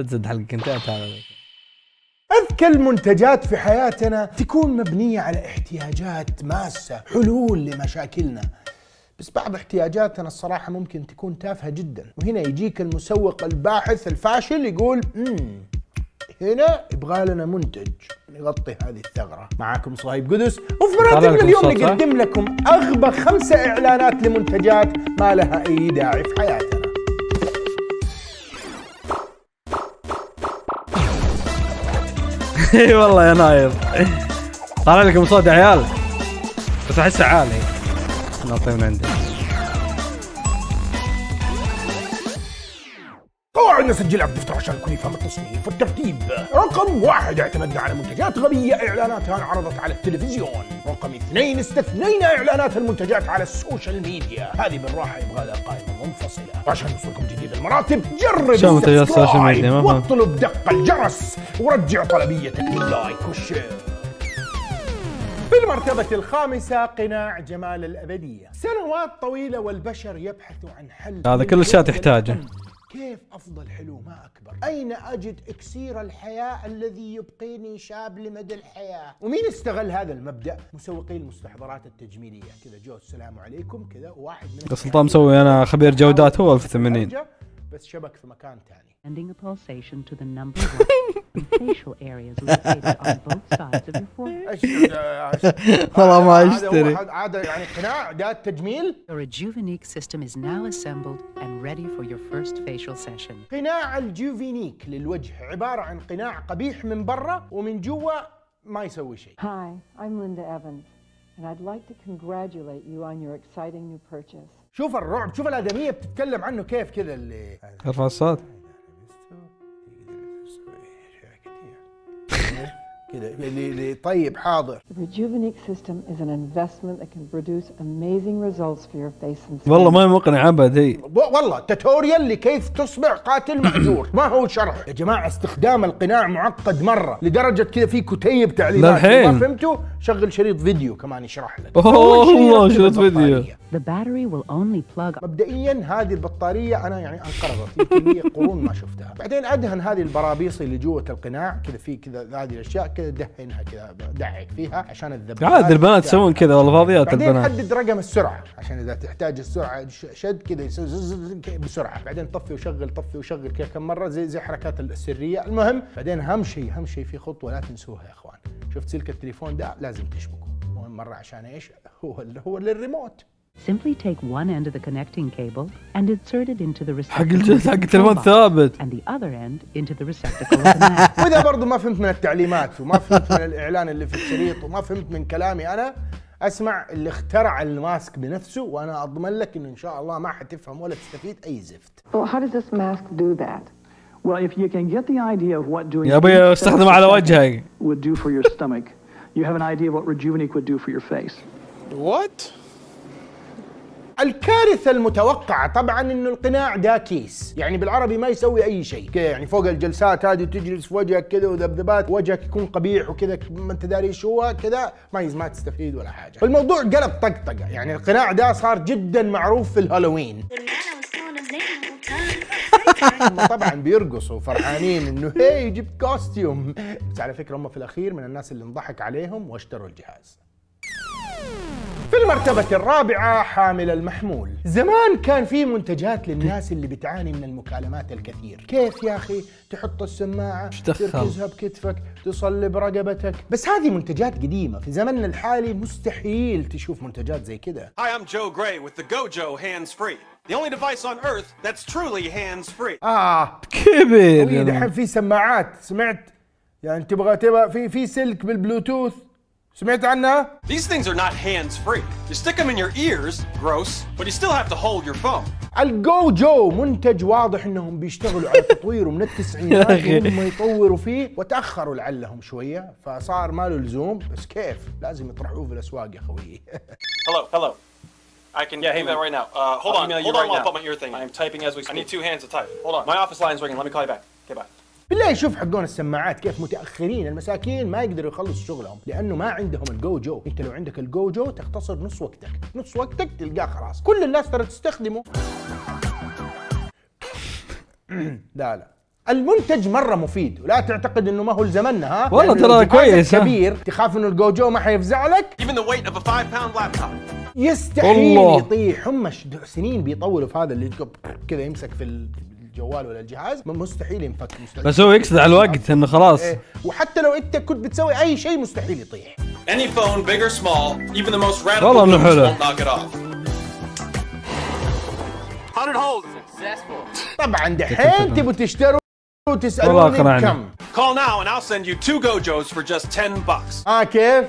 تزد حلقك انتهت هذا. أذكى المنتجات في حياتنا تكون مبنية على احتياجات ماسة، حلول لمشاكلنا. بس بعض احتياجاتنا الصراحة ممكن تكون تافهة جدا، وهنا يجيك المسوق الباحث الفاشل يقول هنا يبغى لنا منتج يغطي هذه الثغرة. معاكم صهيب قدس، وفي مراتبنا اليوم نقدم لكم أغبى 5 إعلانات لمنتجات ما لها أي داعي في حياتنا. اي والله يا نايف طالع لكم صوت يا عيال، بس احسه عالي. نعطيه من عندي. قواعد نسجلها بدفتر عشان الكل يفهم التصنيف والترتيب. رقم 1 اعتمدنا على منتجات غبية اعلاناتها انعرضت على التلفزيون. رقم 2 استثنينا اعلانات المنتجات على السوشيال ميديا، هذه بالراحة يبغى لها قائمة منفصلة. وعشان يوصلكم جديد المراتب جرب السبسكرايب واطلب دق الجرس ورجع طلبيتك باللايك والشير. في المرتبة الخامسة قناع جمال الأبدية. سنوات طويلة والبشر يبحثوا عن حل. هذا كل الشيء تحتاجه. كيف أفضل حلو ما أكبر؟ أين أجد إكسير الحياة الذي يبقيني شاب لمدى الحياة؟ ومين استغل هذا المبدأ؟ مسوقي المستحضرات التجميلية. كذا جو السلام عليكم كذا، واحد من سلطان مسوي أنا خبير جودات هو في 80 بس شبك في مكان ثاني. Sending a pulsation to the number 1 facial areas located on both sides of your forehead. والله ما اشتري. هذا يعني قناع أداة تجميل. Your Rejuvenate system is now assembled and ready for your first facial session. قناع الجوفينيك للوجه عبارة عن قناع قبيح من برا ومن جوا ما يسوي شيء. Hi, I'm Linda Evans and I'd like to congratulate you on your exciting new purchase. شوف الرعب، شوف الآدمية بتتكلم عنه كيف كذا اللي ارفع الصوت كذا اللي طيب حاضر. The Rejuvenate system is an investment that can produce amazing results for your face and skin. والله ما مقنع ابد. هي والله توتوريال لكيف تصبح قاتل مأجور، ما هو شرح يا جماعة. استخدام القناع معقد مرة لدرجة كذا في كتيب تعليمات. ما فهمتوا؟ شغل شريط فيديو كمان يشرح لك. والله شريط فيديو. The battery will only plug. مبدئيا هذه البطارية أنا يعني انقرضت، يمكن لي قرون ما شفتها. بعدين أدهن هذه البرابيص اللي جوة القناع كذا، في كذا هذه الأشياء كذا دهنها كذا، دعك فيها عشان الذبذبات. عاد البنات يسوون كذا والله، فاضيات البنات. البنات. بعدين حدد رقم السرعة عشان إذا تحتاج السرعة شد كذا بسرعة. بعدين طفي وشغل طفي وشغل كذا كم مرة زي حركات السرية. المهم بعدين أهم شيء في خطوة لا تنسوها يا إخوان. شفت سلك التليفون ده لازم تشبكه مهم مرة عشان إيش؟ هو للريموت. Simply take one end of the connecting cable and insert it into the حق receptacle التليفون ثابت. and the other end into the receptacle of the Mac. وإذا برضو ما فهمت من التعليمات وما فهمت من الإعلان اللي في الشريط وما فهمت من كلامي أنا، أسمع اللي اخترع الماسك بنفسه، وأنا أضمن لك إنه إن شاء الله ما حتفهم ولا تستفيد أي زفت. Well, how does this mask do that? Well, if you can get the idea of what doing يا ابوي استخدمه على وجهك would do for your stomach, you have an idea of what Rejuvenate would do for your face. What? الكارثة المتوقعة طبعا انه القناع ده كيس، يعني بالعربي ما يسوي اي شيء كذا، يعني فوق الجلسات هذه وتجلس في وجهك كذا وذبذبات وجهك يكون قبيح وكذا ما انت داري شو هو كذا، ما تستفيد ولا حاجة. والموضوع قلب طقطقة، يعني القناع ده صار جدا معروف في الهالوين. طبعا بيرقصوا فرحانين انه هي جبت كوستيوم، بس على فكرة هم في الاخير من الناس اللي انضحك عليهم واشتروا الجهاز. في المرتبة الرابعة حامل المحمول. زمان كان في منتجات للناس اللي بتعاني من المكالمات الكثير. كيف يا أخي تحط السماعة تركزها بكتفك تصلي برقبتك، بس هذه منتجات قديمة. في زمننا الحالي مستحيل تشوف منتجات زي كده. Hi, I'm Joe Gray with the GoJo hands-free. The only device on earth that's truly hands-free. كبير. دحين في سماعات، سمعت يعني تبغى في سلك بالبلوتوث، سمعت عنها؟ These things are not hands-free. You stick them in your ears, gross, but you still have to hold your phone. الجو جو منتج واضح انهم بيشتغلوا على تطويره من التسعينات وهم يطوروا فيه، وتاخروا لعلهم شويه فصار ما له لزوم، بس كيف لازم يطرحوه في الاسواق يا خويي. Hello. I can do that right now. Hold on while I put my ear thing in. I am typing as we speak. I need 2 hands to type. Hold on. My office line's ringing. Let me call you back. Okay, bye. بالله شوف حقون السماعات كيف متاخرين، المساكين ما يقدروا يخلصوا شغلهم لانه ما عندهم الجو جو. انت لو عندك الجو جو تختصر نص وقتك تلقاه خلاص. كل الناس ترى تستخدمه. لا المنتج مره مفيد، ولا تعتقد انه ما هو لزمننا. ها والله ترى كويس. كبير تخاف انه الجوجو ما حيفزع لك. Even the weight of a 5-pound laptop. يستحيل الله. يطيح. هم سنين بيطولوا في هذا اللي كذا يمسك في الجوال ولا الجهاز، مستحيل ينفك. مستحيل. بس هو يقصد على الوقت انه خلاص. وحتى لو انت كنت بتسوي اي شيء مستحيل يطيح. Any phone, big or small, even the most radical والله انه moves حلو. won't knock it off. 100 holes. Successful. طبعا دحين تبوا تشتروا وتسالوني كم. Call now and I'll send you 2 Gojos for just $10. كيف؟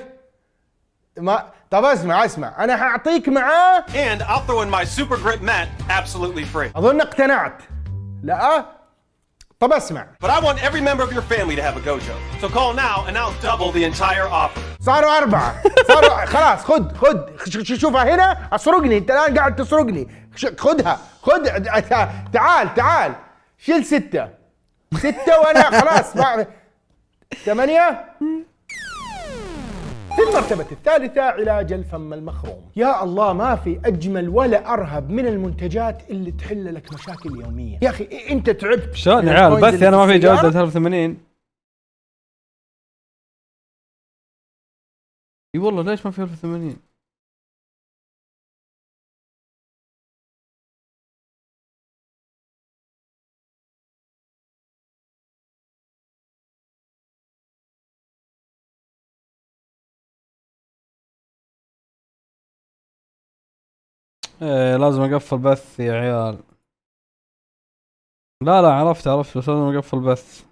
ما طب اسمع انا حاعطيك معاه. And I'll throw in my super grip mat absolutely free. اظن اقتنعت. لا طب اسمع. But I want every member of your family to have a Gojo. So call now and I'll double the entire offer. صاروا 4. صاروا خلاص. خذ شوفها هنا. اسرقني انت الان، قاعد تسرقني. خذها. تعال شيل 6 وانا خلاص 8. في المرتبة الثالثة علاج الفم المخروم. يا الله، ما في أجمل ولا أرهب من المنتجات اللي تحل لك مشاكل يومية. يا أخي أنت تعبت. شلون يا عيال؟ بث أنا ما في جودة 83. اي والله ليش ما في 1080؟ ايه لازم اقفل بث يا عيال. لا عرفت بس لازم اقفل بث.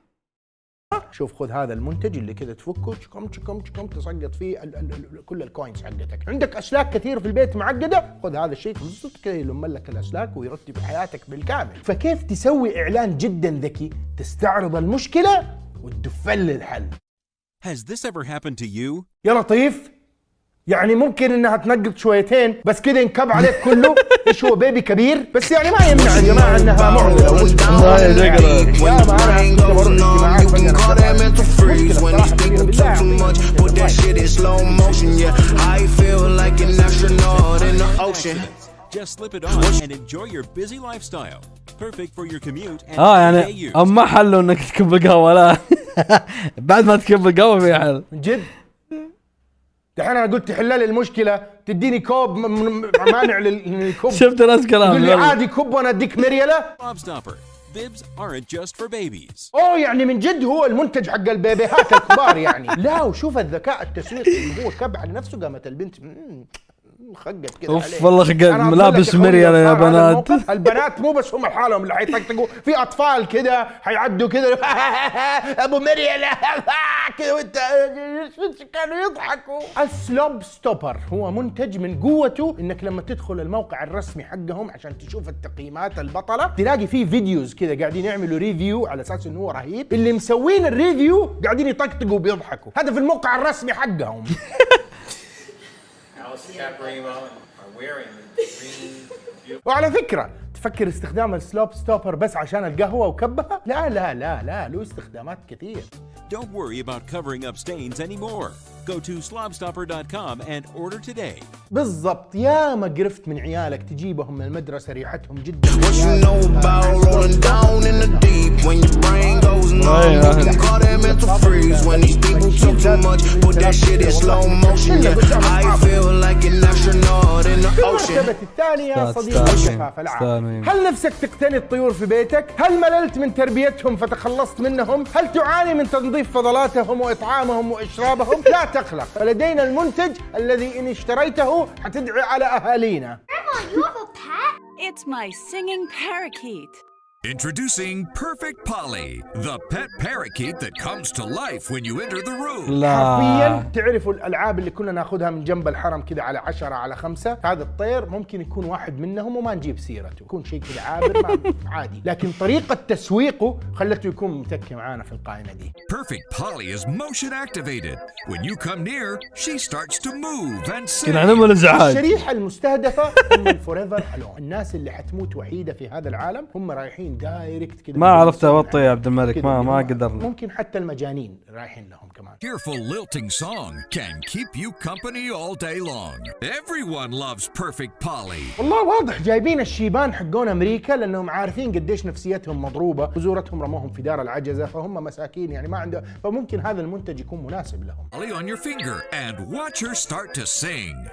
شوف خذ هذا المنتج اللي كذا تفكه تشكم تسقط فيه كل الكوينز حقتك. عندك اسلاك كثير في البيت معقده، خذ هذا الشيء كذا يلم لك الاسلاك ويرتب حياتك بالكامل. فكيف تسوي اعلان جدا ذكي تستعرض المشكله وتدفل الحل. Has this ever happened to you? يا لطيف، يعني ممكن انها تنقط شويتين بس كذا ينكب عليك كله. ايش هو بيبي كبير؟ بس يعني ما يمنع يا جماعه انها معضله. Just slip it on and enjoy your busy lifestyle. Perfect for your commute and يعني اما حلو انك تكب القهوه. لا بعد ما تكب القهوه في حل من جد. دحين انا قلت تحل لي المشكله تديني كوب مانع للكوب. شفت ناس كلام تقول لي عادي كوب وانا اديك مريله. Slobstopper. Bibs aren't just for babies. يعني من جد هو المنتج حق البيبيهات الكبار يعني. لا وشوف الذكاء التسويقي، هو كب على نفسه قامت البنت خقت كذا اوف والله ملابس مريله يا بنات. البنات مو بس هم لحالهم اللي حيطقطقوا، في اطفال كذا حيعدوا كذا ابو مريله كذا وانت كانوا يضحكوا. السلوب ستوبر هو منتج من قوته انك لما تدخل الموقع الرسمي حقهم عشان تشوف التقييمات البطله تلاقي فيه فيديوز كذا قاعدين يعملوا ريفيو على اساس انه هو رهيب. اللي مسوين الريفيو قاعدين يطقطقوا وبيضحكوا. هذا في الموقع الرسمي حقهم. وعلى فكرة تفكر استخدام السلوب ستوبر بس عشان القهوة وكبها؟ لا له استخدامات كثير. Don't worry about covering up stains anymore. Go to slobstopper.com and order today. بالضبط. يا ما قرفت من عيالك تجيبهم من المدرسة ريحتهم جدا. المرتبة الثانية صديق الجفاف العام. هل نفسك تقتني الطيور في بيتك؟ هل مللت من تربيتهم فتخلصت منهم؟ هل تعاني من تنظيف فضلاتهم وإطعامهم وإشرابهم؟ لا تقلق، فلدينا المنتج الذي إن اشتريته حتدعي على أهالينا. Grandma, you have a pet? It's my singing parakeet. Introducing Perfect Polly, the pet parakeet that comes to life when you enter the room. حرفيا تعرفوا الالعاب اللي كنا ناخذها من جنب الحرم كذا على 10 على 5، هذا الطير ممكن يكون واحد منهم وما نجيب سيرته، يكون شيء كذا عابر عادي، لكن طريقه تسويقه خلته يكون متكي معانا في القائمه دي. Perfect Polly is motion activated. When you come near, she starts to move and sing. الشريحه المستهدفه هم الفوريفر الون، الناس اللي حتموت وحيده في هذا العالم، هم رايحين رايحين دايركت كذا. ما عرفت اوطي يا عبد الملك، ما قدرنا. ممكن حتى المجانين رايحين لهم كمان. Cheerful lilting song can keep you company all day long. Everyone loves Perfect Polly. والله واضح جايبين الشيبان حقون امريكا لانهم عارفين قديش نفسيتهم مضروبه، وزورتهم رموهم في دار العجزه، فهم مساكين يعني ما عنده، فممكن هذا المنتج يكون مناسب لهم. Polly on your finger and watch her start to sing.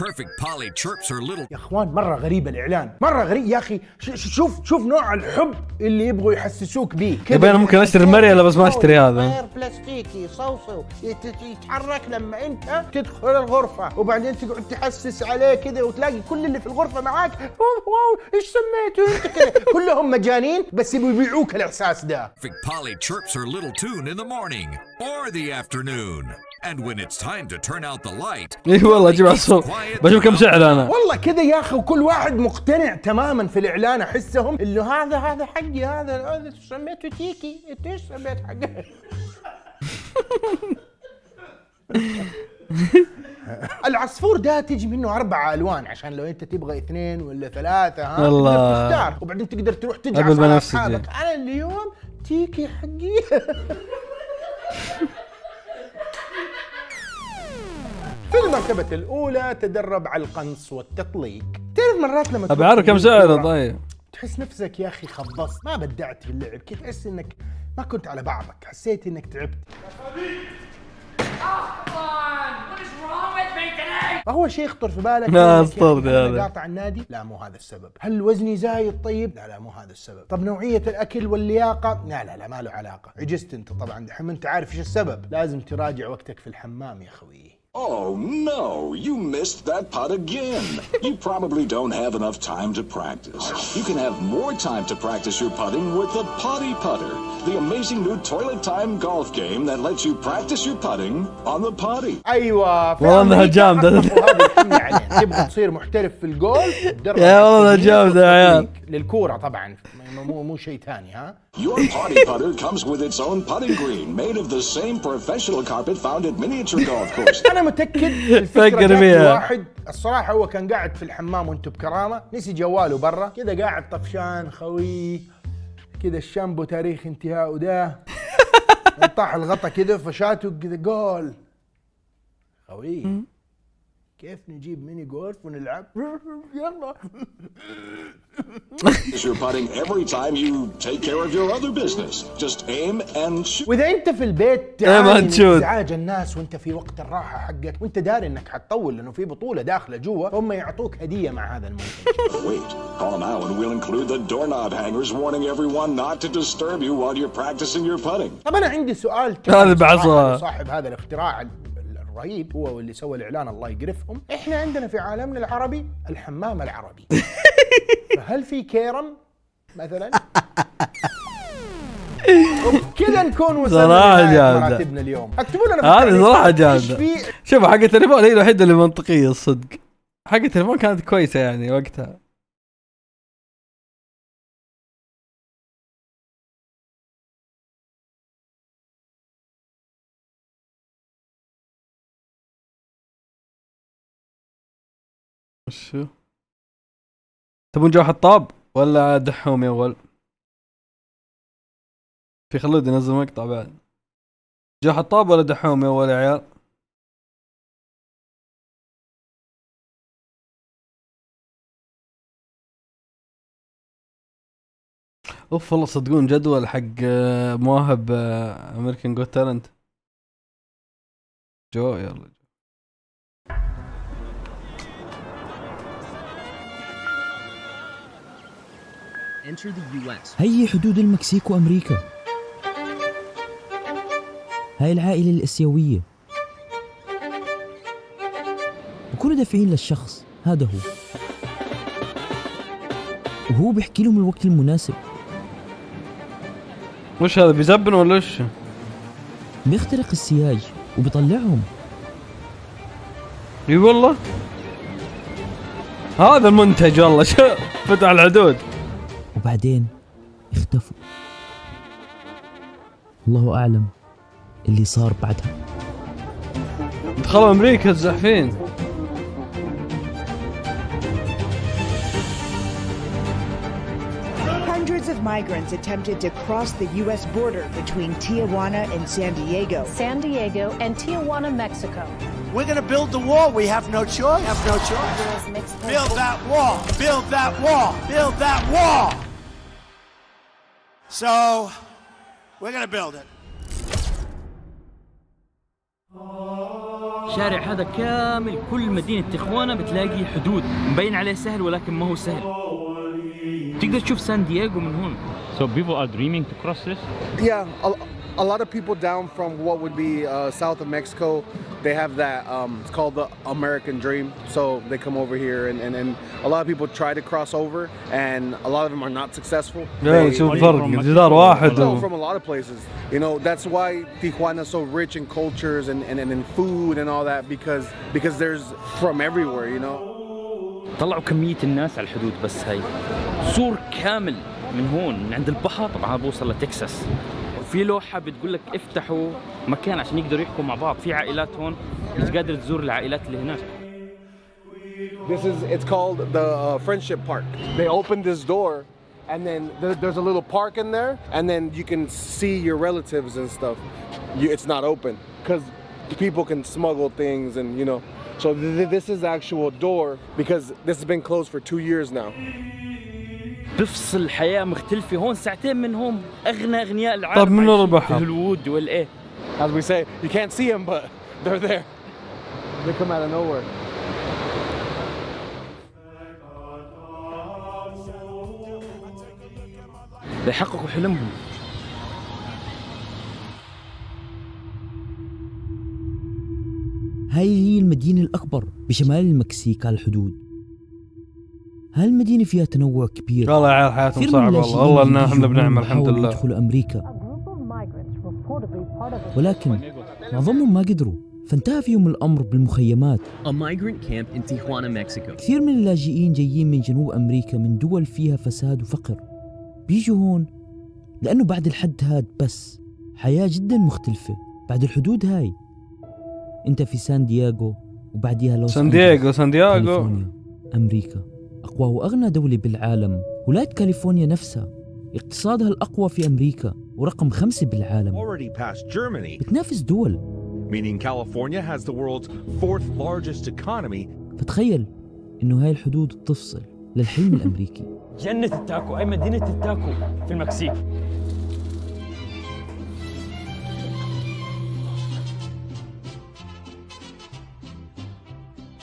Perfect Polly chirps her little. يا اخوان مرة غريب الاعلان، مرة غريب يا اخي. شوف نوع الحب اللي يبغوا يحسسوك به. يبقى انا ممكن اشتري المريالة بس ما اشتري هذا. بلاستيكي صوصو يتحرك لما انت تدخل الغرفة، وبعدين تقعد تحسس عليه كذا، وتلاقي كل اللي في الغرفة معاك واو ايش سميته انت كذا. كلهم مجانين بس يبغوا يبيعوك الاحساس ده. Perfect Polly chirps her little tune in the morning or the afternoon. And when it's time to turn out the light. اي والله جماعة الصوت بشوف كم سعر انا. والله كذا يا اخي، وكل واحد مقتنع تماما في الاعلان. احسهم اللي هذا حقي، هذا سميته تيكي، انت ايش سميت حقك؟ العصفور ده تجي منه 4 ألوان عشان لو انت تبغى 2 ولا 3 تقدر تختار، وبعدين تقدر تروح تجعل على اصحابك. انا اليوم تيكي حقي. في المرتبة الأولى تدرب على القنص والتطليق. تعرف مرات لما أبي أعرف كم سعره طيب؟ تحس نفسك يا أخي خبصت، ما بدعت في اللعب، كنت تحس إنك ما كنت على بعضك، حسيت إنك تعبت. أول شيء يخطر في بالك أنا قاطع النادي؟ لا مو هذا السبب. هل وزني زايد طيب؟ لا مو هذا السبب. طب نوعية الأكل واللياقة؟ لا ما له علاقة. عجزت أنت طبعا، دحين أنت عارف إيش السبب. لازم تراجع وقتك في الحمام يا خوي. Oh no, you missed that putt again. You probably don't have enough time to practice. You can have more time to practice your putting with the Potty Putter, the amazing new toilet time golf game that lets you practice your putting on the potty. ايوه والله جامده. تبغى تصير محترف في الجولف؟ يا والله جامده يا عيال. للكورة طبعا، مو شيء ثاني. ها Your Potty Putter comes with its own putting green made of the same professional carpet found at miniature golf courses. أنا متأكد الفكرة جات واحد الصراحة هو كان قاعد في الحمام وانتم بكرامة، نسي جواله برا كذا، قاعد طفشان خوي كذا، الشامبو تاريخ انتهاء ده طاح الغطا كذا فشاته كذا جول. خوي كيف نجيب ميني جولف ونلعب؟ يلا. You're putting every time you take care of your other business. Just aim and shoot. وإذا أنت في البيت تعاني من إزعاج الناس وأنت في وقت الراحة حقك وأنت داري إنك حتطول لأنه في بطولة داخلة جوا، هم يعطوك هدية مع هذا المنتج. Wait, call now and we'll include the doorknob hangers warning everyone not to disturb you while you're practicing your putting. طب أنا عندي سؤال صاحب هذا الاختراع الرهيب هو واللي سوى الإعلان الله يقرفهم. إحنا عندنا في عالمنا العربي الحمام العربي. فهل في كيرم مثلا؟ وبكذا نكون وصلنا لنهاية مراتبنا اليوم. اكتبوا لنا هذه صراحة جامدة. شوف حق التليفون هي الوحيدة اللي منطقية الصدق. حق التليفون كانت كويسة يعني وقتها. وشو؟ تبون جو حطاب ولا دحومي اول؟ في خلود ينزل مقطع بعد. جو حطاب ولا دحومي اول يا عيال؟ اوف والله صدقون جدول حق مواهب امريكان جوت تالنت. جو يلا. هي حدود المكسيك وأمريكا. هاي العائلة الآسيوية بكونوا دافعين للشخص، هذا هو، وهو بيحكي لهم الوقت المناسب. وش هذا بيزبن ولا وش؟ بيخترق السياج وبيطلعهم. اي والله هذا المنتج والله شو فتح الحدود. وبعدين اختفوا، الله أعلم اللي صار بعدها. دخلوا أمريكا الزحفين. Hundreds of migrants attempted to cross the U.S. border between Tijuana and San Diego. San Diego and Tijuana, Mexico. We're going to build the wall. We have no choice. Build that wall. Build that wall. Build that wall. So, we're going to build it. الشارع هذا كامل كل مدينة تخوانا بتلاقي حدود مبين عليه سهل ولكن ما هو سهل. تقدر تشوف سان دييغو من هون. So people are dreaming to cross this? Yeah, a lot of people down from what would be south of Mexico, they have that, it's called the American dream. So they come over here and a lot of people try to cross over and a lot of them are not successful. Yeah, شوف الفرق جدار واحد. From a lot of places. You know, that's why Tijuana is so rich in cultures and in food and all that because there's from everywhere, you know. طلعوا كمية الناس على الحدود بس هاي. سور كامل من هون من عند البحر طبعا بوصل لتكساس. في لوحة بتقول لك افتحوا مكان عشان يقدروا يحكوا مع بعض. في عائلات هون مش قادر تزور العائلات اللي هناك. It's called the Friendship Park. They opened this door and then there's a little park in there and then you can see your relatives and stuff. It's not open because people can smuggle things and you know. So this is the actual door because this has been closed for 2 years now. بفصل حياة مختلفة هون ساعتين من هون أغنى أغنياء العالم. طب من البحر. الهوليوود والإيه. As we say, you can't see them but they're there. They come out of nowhere. ليحققوا حلمهم. هاي هي المدينة الأكبر بشمال المكسيك على الحدود. هالمدينة فيها تنوع كبير. والله يا عيال حياتهم صعبة والله إن احنا بنعمل الحمد لله. يدخلوا أمريكا. ولكن معظمهم ما قدروا فانتهى فيهم الأمر بالمخيمات. A migrant camp in Tijuana, Mexico. كثير من اللاجئين جايين من جنوب أمريكا من دول فيها فساد وفقر. بيجوا هون لأنه بعد الحد هاد بس حياة جدا مختلفة. بعد الحدود هاي انت في سان دييغو وبعديها لوس أنجلوس. سان دييغو كاليفورنيا أمريكا أقوى وأغنى دولة بالعالم. ولاية كاليفورنيا نفسها اقتصادها الأقوى في أمريكا ورقم 5 بالعالم. بتنافس دول. Meaning California has the world's 4th largest economy. فتخيل إنه هاي الحدود بتفصل للحلم الأمريكي. جنة التاكو أي مدينة التاكو في المكسيك.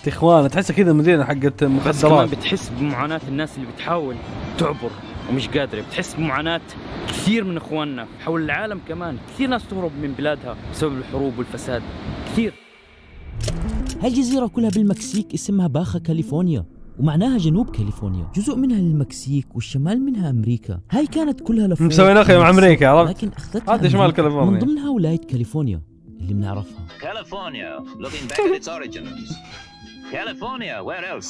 تخوانا تحسها كذا مدينة حقت مخدرات. بس كمان بتحس بمعاناة الناس اللي بتحاول تعبر ومش قادرة. بتحس بمعاناة كثير من اخواننا حول العالم كمان. كثير ناس تهرب من بلادها بسبب الحروب والفساد كثير. هالجزيرة كلها بالمكسيك اسمها باخا كاليفورنيا ومعناها جنوب كاليفورنيا. جزء منها للمكسيك والشمال منها أمريكا. هاي كانت كلها لفوق مسوين أخي مع أمريكا عرفت؟ لكن أخذتها هذا شمال كاليفورنيا. من ضمنها ولاية كاليفورنيا اللي بنعرفها. California, looking back at its origins. California, where else?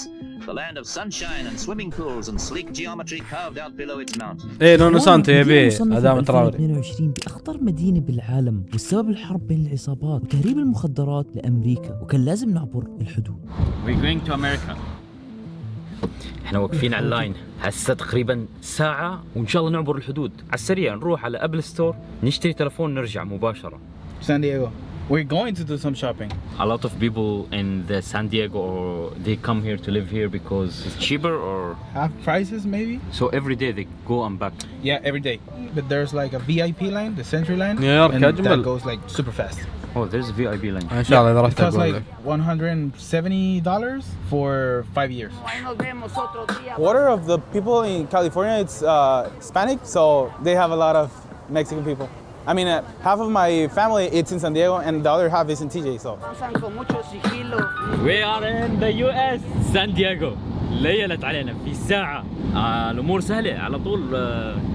The land of sunshine and swimming pools and sleek geometry carved out below its mountains. إيه نونو سانتو يبي أدام تراوري. 2022 بأخطر مدينة بالعالم والسبب الحرب بين العصابات وتهريب المخدرات لأمريكا وكان لازم نعبر الحدود. We're going to America. احنا واقفين على اللاين هسه تقريبا ساعة وإن شاء الله نعبر الحدود. على السريع نروح على أبل ستور نشتري تلفون نرجع مباشرة. San Diego. We're going to do some shopping. A lot of people in the San Diego or they come here to live here because it's cheaper or half prices maybe. So every day they go and back. Yeah, every day. But there's like a VIP line, the Century line, and that goes like super fast. Oh, there's a VIP line. إن شاء الله إذا رحت it costs like $170 for 5 years. Quarter of the people in California it's Hispanic, so they have a lot of Mexican people. I mean, half of my family it's in San Diego and the other half is in TJ, so. We are in the US, San Diego. ليلت علينا في ساعة. الأمور سهلة على طول.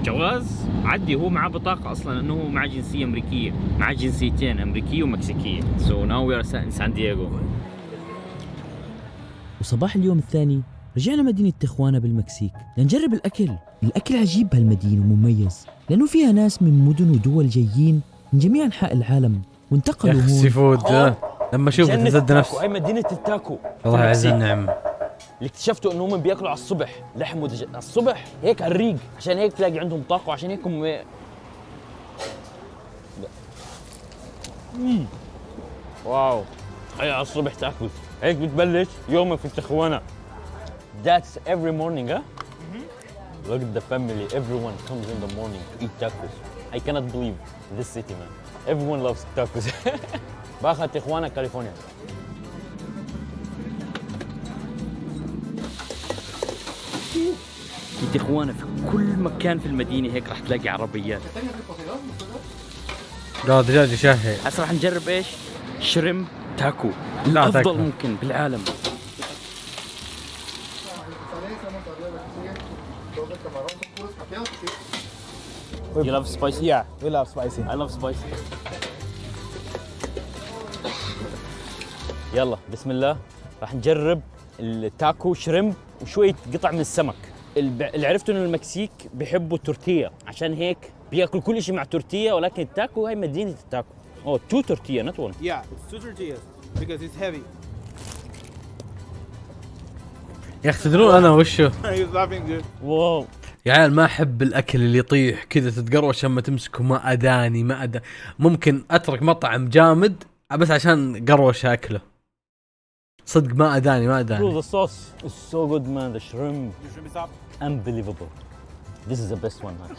جواز عدي هو معه بطاقة أصلاً إنه هو معه جنسية أمريكية. معه جنسيتين أمريكية ومكسيكية. So now we are in San Diego. وصباح اليوم الثاني رجعنا مدينة تخوانا بالمكسيك لنجرب الأكل. الأكل عجيب بهالمدينة ومميز لأنه فيها ناس من مدن ودول جايين من جميع أنحاء العالم وانتقلوا هون. سي فود لما شوف تزد نفس. أي مدينة التاكو. الله يعز النعم. اللي اكتشفته انه هم بياكلوا على الصبح لحم على الصبح هيك على الريق، عشان هيك تلاقي عندهم طاقه، وعشان هيك هم واو. هي على الصبح تاكل هيك بتبلش يومك في التخوانه. That's every morning, huh? Look at the family. Everyone comes in the morning to eat tacos. I cannot believe this city, man. Everyone loves tacos. باخذ تخوانه كاليفورنيا. في تخوانه في كل مكان في المدينه هيك رح تلاقي عربيات. لا دجاج يشهي. هسه رح نجرب ايش؟ شريم تاكو، لا الافضل تاكو ممكن بالعالم. You love spicy? Yeah, we love spicy. I love spicy. يلا بسم الله راح نجرب التاكو شريمب وشوية قطع من السمك. اللي عرفته انه المكسيك بيحبوا التورتية، عشان هيك بياكل كل شيء مع تورتية، ولكن التاكو هاي مدينة التاكو. Oh, 2 tortilla, not 1. Yeah, it's 2 tortillas because it's heavy. يا اخي تدرون انا وشو؟ He's laughing, dude. واو يا عيال ما احب الاكل اللي يطيح كذا تتقروش اما تمسكه. ما اداني ممكن اترك مطعم جامد بس عشان قروش اكله. صدق ما اداني. The sauce is so good, man. The shrimp. The shrimp is up. Unbelievable. This is the best one, man.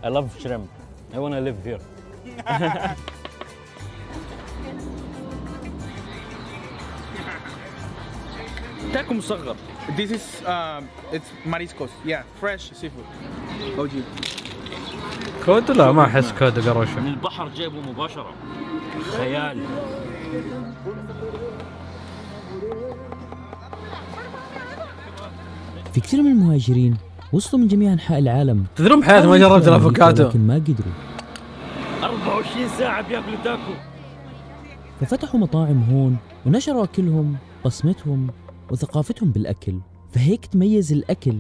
I love shrimp. I want to live here. تاكو مصغر. This is it's mariscos. Yeah, fresh seafood. OG. كود؟ لا ما احس كود قروشه. من البحر جايبه مباشرة. خيال. في كثير من المهاجرين وصلوا من جميع انحاء العالم. تدرون بحياتي ما جربت الافوكادو لكن ما قدروا. 24 ساعة بياكلوا تاكو. ففتحوا مطاعم هون ونشروا اكلهم، بصمتهم وثقافتهم بالاكل، فهيك تميز الاكل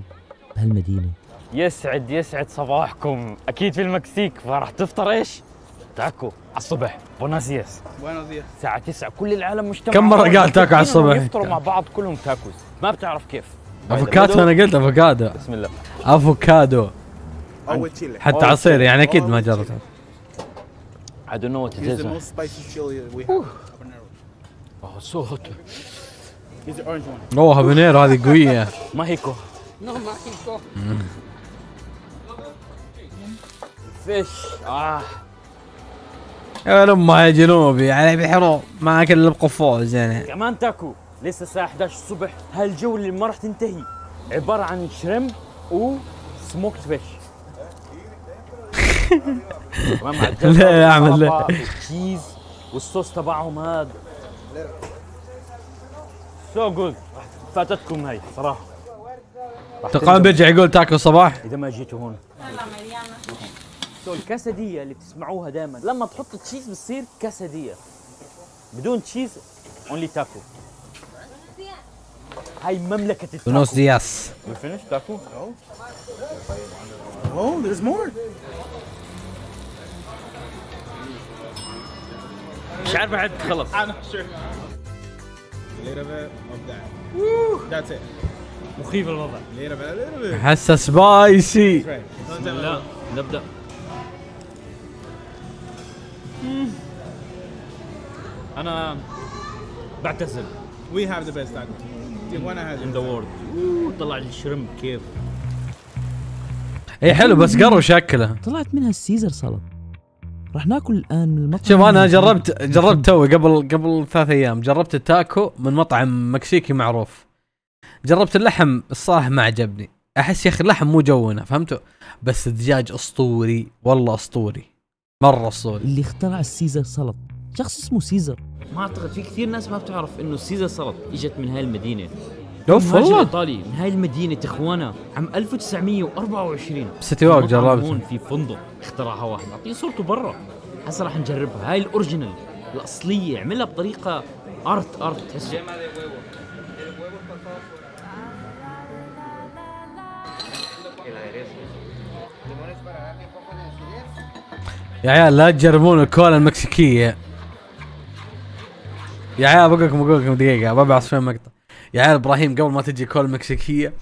بهالمدينة. يسعد صباحكم. اكيد في المكسيك، فراح تفطر ايش؟ تاكو على الصبح. بوناسياس. الساعة 9 كل العالم مجتمع. كم مرة قال تاكو على الصبح؟ يفطروا مع بعض كلهم تاكوز، ما بتعرف كيف. افوكادو. انا قلت افوكادو. بسم الله. افوكادو حتى عصير يعني اكيد ما جربته. I don't know what it is. It's the most spicy chili we have. Oh, so hot. Here's the orange one. اوه هابنيرو هذه قوية. ماهيكو. No, Mexico. فيش. يا لما يا جنوبي يعني بيحروا ما اكل الا بقفوز يعني. كمان تاكو. لسه الساعة 11 الصبح. هالجولة اللي ما راح تنتهي عبارة عن شريمب وسموكت فيش. لا يا احمد لا. والتشيز والصوص تبعهم هذا سو جود. فاتتكم هاي صراحة. تقام بيرجع يقول تاكو صباح إذا ما جيتوا هون. الكاسادية اللي بتسمعوها دائما لما تحط تشيز بتصير كاسادية. بدون تشيز اونلي تاكو. هاي مملكة التاكو. بونوس دياس. We finished تاكو؟ Oh, there's more. مش عارف بعد خلص. I'm not sure. A little bit of that. Woo! That's it. مخيف الوضع. A little bit. حسه سبايسي. بسم الله نبدأ. أنا بعتزل. We have the best taco. Tijuana has in the world. طلع الشريمب كيف. اي حلو بس قروش اكله. طلعت منها السيزر سلطة. راح ناكل الان من المطعم. شوف انا جربت توي قبل 3 ايام جربت التاكو من مطعم مكسيكي معروف. جربت اللحم الصراحه ما عجبني. احس يا اخي اللحم مو جونا فهمتوا، بس الدجاج اسطوري والله اسطوري مره اسطوري. اللي اخترع السيزر سلطة شخص اسمه سيزر. ما اعتقد في كثير ناس ما بتعرف انه السيزر سلطة اجت من هاي المدينة. اوف والله ايطالي من هاي المدينة تخوانا عام 1924. ستي واك جربت هون في فندق اخترعها واحد، اعطيه صورته برا. هسه راح نجربها. هاي الاوريجينال الاصلية، عملها بطريقة ارت تحسه. يا عيال لا تجربون الكولا المكسيكية. يا عيال بقولكم دقيقة ببعث فيها مقطع. يا عيال ابراهيم قبل ما تجي كولا مكسيكيه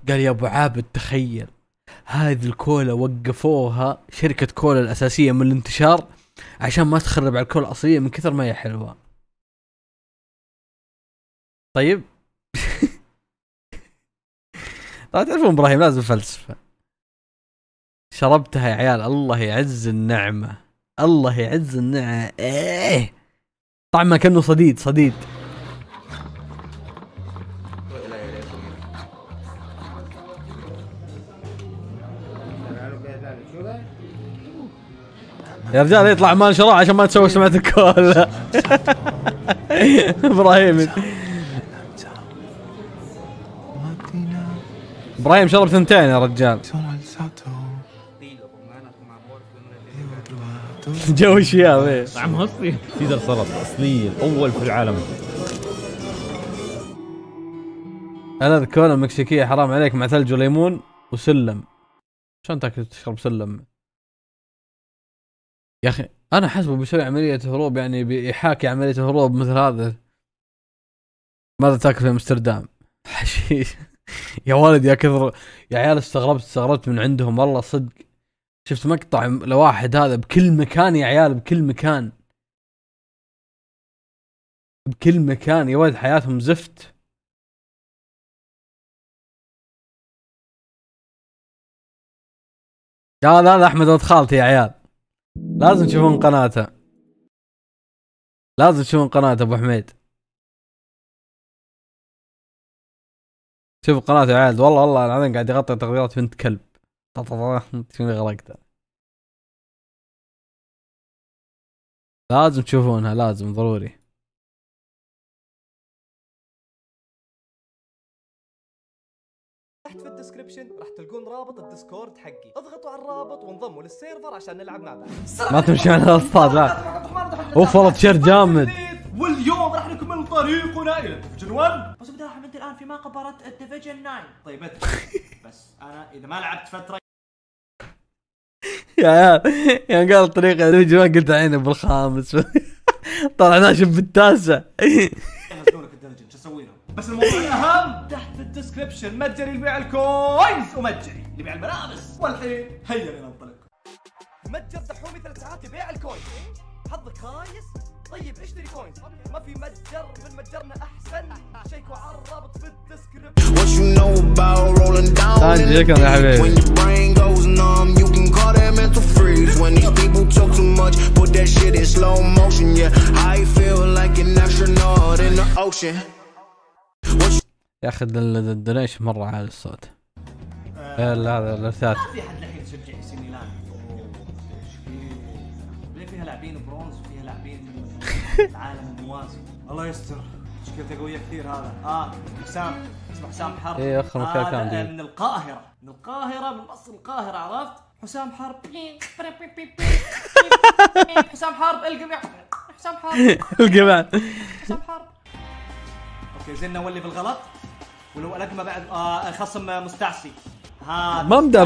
قال يا ابو عابد تخيل هذه الكولا وقفوها شركه كولا الاساسيه من الانتشار عشان ما تخرب على الكولا الاصليه من كثر ما هي حلوه. طيب طبعا تعرفون ابراهيم لازم فلسفه. شربتها يا عيال الله يعز النعمه، الله يعز النعمه. ايه طعمه كأنه صديد. يا رجال يطلع مان شراع عشان ما تسوي سمعة الكولا. ابراهيم شرب 2 يا رجال. جو شياب طعمها اصلي. سيزر سلطة اصلي الاول في العالم. انا الكولا المكسيكية حرام عليك مع ثلج وليمون وسلم. عشان تاكل تشرب سلم يا اخي. انا حسبه بيسوي عملية هروب يعني بيحاكي عملية هروب مثل هذا. ماذا تاكل في امستردام؟ حشيش. يا ولد يا كثر يا عيال استغربت من عندهم والله صدق. شفت مقطع لواحد هذا بكل مكان يا عيال، بكل مكان يا ولد حياتهم زفت. لا احمد ولد خالتي يا عيال لازم تشوفون قناته، ابو حميد. شوف قناته يا عيال والله العظيم قاعد يغطي تغطيات بنت كلب. شنو غرقته. لازم تشوفونها لازم ضروري. تحت في الديسكربشن راح تلقون رابط الديسكورد حقي، اضغطوا على الرابط وانضموا للسيرفر عشان نلعب مع بعض. ما تمشي على الاصطاد لا. اوف والله تشير جامد. واليوم راح نكمل طريقنا الى ديفيجن 1. بس بدي انت الان في مقبرة الديفيجن 9. طيب بس انا اذا ما لعبت فترة يا عيال يعني قال الطريقة ديفيجن 1 قلت عيني بالخامس. طلعناه شوف بالتاسع. شو اسوي لهم؟ بس الموضوع الاهم تحت في الديسكربشن مجاني لبيع الكوينز ومجاني لبيع الملابس. والحين هيا لننطلق. متجر دحومي 3 ساعات يبيع الكوينز. حظك خايس؟ طيب اشتري كوينز. ما في متجر من متجرنا احسن. شيكوا على الرابط في الديسكربشن. شكرا يا حبيبي. يا اخي الدنيش مره عالي الصوت. هذا الارثات. ما في احد الحين يشجع سي ميلان. فيها لاعبين برونز وفيها لاعبين العالم الموازي. الله يستر مشكلته قويه كثير هذا. حسام اسمه حسام حرب. ايه اخر مكان من القاهره من مصر القاهره عرفت. حسام حرب. حسام حرب القم حسام حرب القم حسام حرب. اوكي زين نولي بالغلط ولو القمه بعد خصم مستعصي. هذا ممدى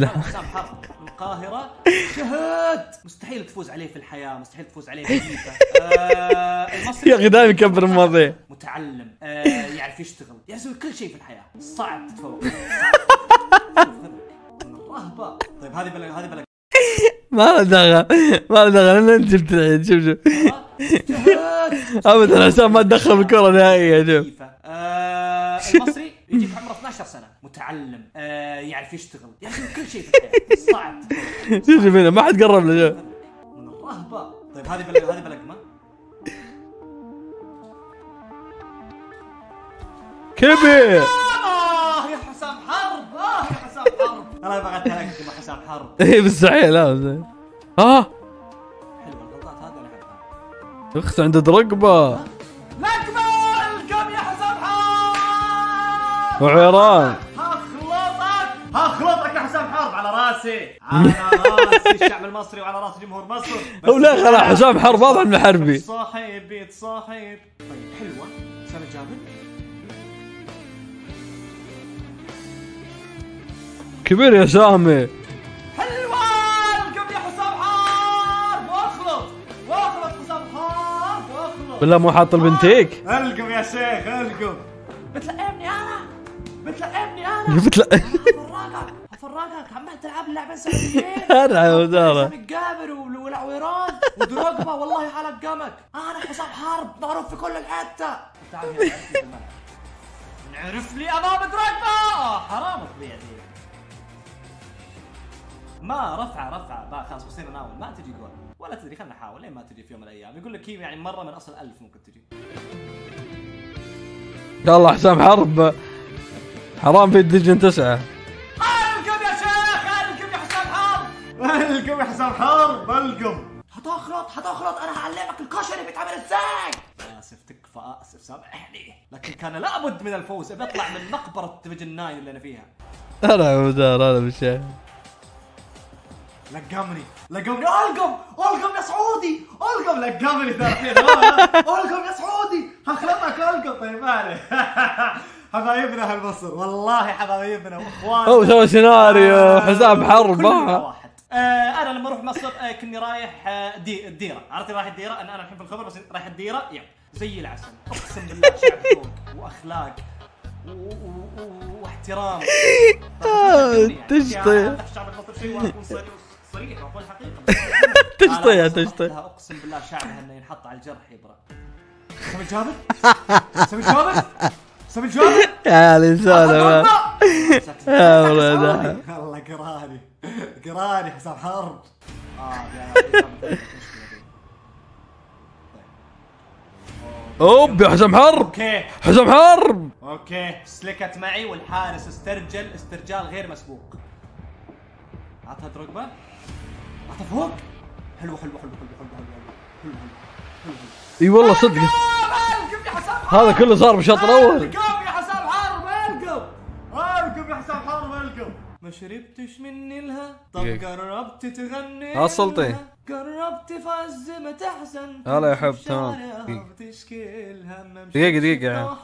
حسام حرب من القاهره. شهد مستحيل تفوز عليه في الحياه، مستحيل تفوز عليه في فيفا. المصري يا اخي دائما يكبر المواضيع. متعلم يعرف يشتغل يسوي كل شيء في الحياه. صعب تتفوق. رهبه. طيب هذه بلغ ما له دخل انا انت جبت العيد. شوف ابدا حسام ما تدخل بالكره نهائيا. شوف المصري يجيك عمره 12 سنه متعلم يعرف يشتغل يسوي كل شيء في الحياه. صعب شوف هنا ما حد قرب له. شوف من الرهبه. طيب هذه بلقمه كبير. يا حسام حرب. يا حسام حرب انا بغيت القمه حسام حرب. ايه مستحيل. لا حلوه الغلطات هذه انا احبها. اخت عنده رقبه. لقمه القم يا حسام حرب وعيران. هخلطك يا حسام حرب على راسي الشعب المصري وعلى راس جمهور مصر. ولا خلاص حسام حرب واضح انه حربي. صاحب بيت صاحب. طيب حلوه سنه جابر. كبير يا سامي. حلوه القم يا حسام حرب. واخلط حسام حرب واخلط. بالله مو حاط البنتيك. القم يا شيخ القم. بتلقمني انا بتلقمني انا افرجك عمال تلعب لعبه سعوديين انا وداره سامي الجابر والعويران ودروجبا والله حلقمك. انا حسام حرب معروف في كل الحته. تعال هنا نعرف لي امام دروجبا. حرام تضيع دي. ما رفعه بقى خلاص بصير ناول ما تجي جول ولا تدري. خلنا نحاول لين ما تجي في يوم من الايام. يقول لك هي يعني مره من اصل 1000 ممكن تجي. يلا حسام حرب حرام في الديفيجن 9. القم يا شيخ القم يا حسام حرب القم يا حسام حرب القم. هتخلط انا هعلمك الكشري بيتعمل ازاي. اسف تكفى اسف سامحني لكن كان لابد من الفوز. بيطلع من مقبره ديفيجن 9 اللي انا فيها. انا ودار انا مش شايف. لقمني القم يا سعودي لقمني القم يا سعودي هخلطك القم. طيب مالي حبايبنا هالمصر والله حبايبنا واخواننا. هو سوى سيناريو حساب حرب واحد. انا لما اروح مصر كني رايح الديره. عرفتي رايح الديره؟ انا الحين في الخبر بس رايح الديره يعني زي العسل اقسم بالله. شعب ذوق واخلاق واحترام. تشطي الشعب المصري شيء وانا اكون صريح واقول الحقيقه. تشطي اقسم بالله شعبها انه ينحط على الجرح يبرأ. سامي الجابر يا الانسان يا ولد والله قراني حسام حرب. اوب يا حسام حرب. حسام حرب اوكي سلكت معي والحارس استرجل استرجال غير مسبوق. عطها دروجبا عطها فوق. حلو اي والله صدق هذا كله صار بالشوط الاول. القم يا حسام حرب القم يا حسام حرب القم. ما شربتش مني لها طب قربت تغني اصلتي قربت فز ما تحزن هلا يا حب تمام. دقيقة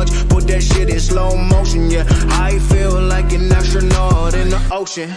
much. Put that shit in slow motion, yeah. I feel like an astronaut in the ocean.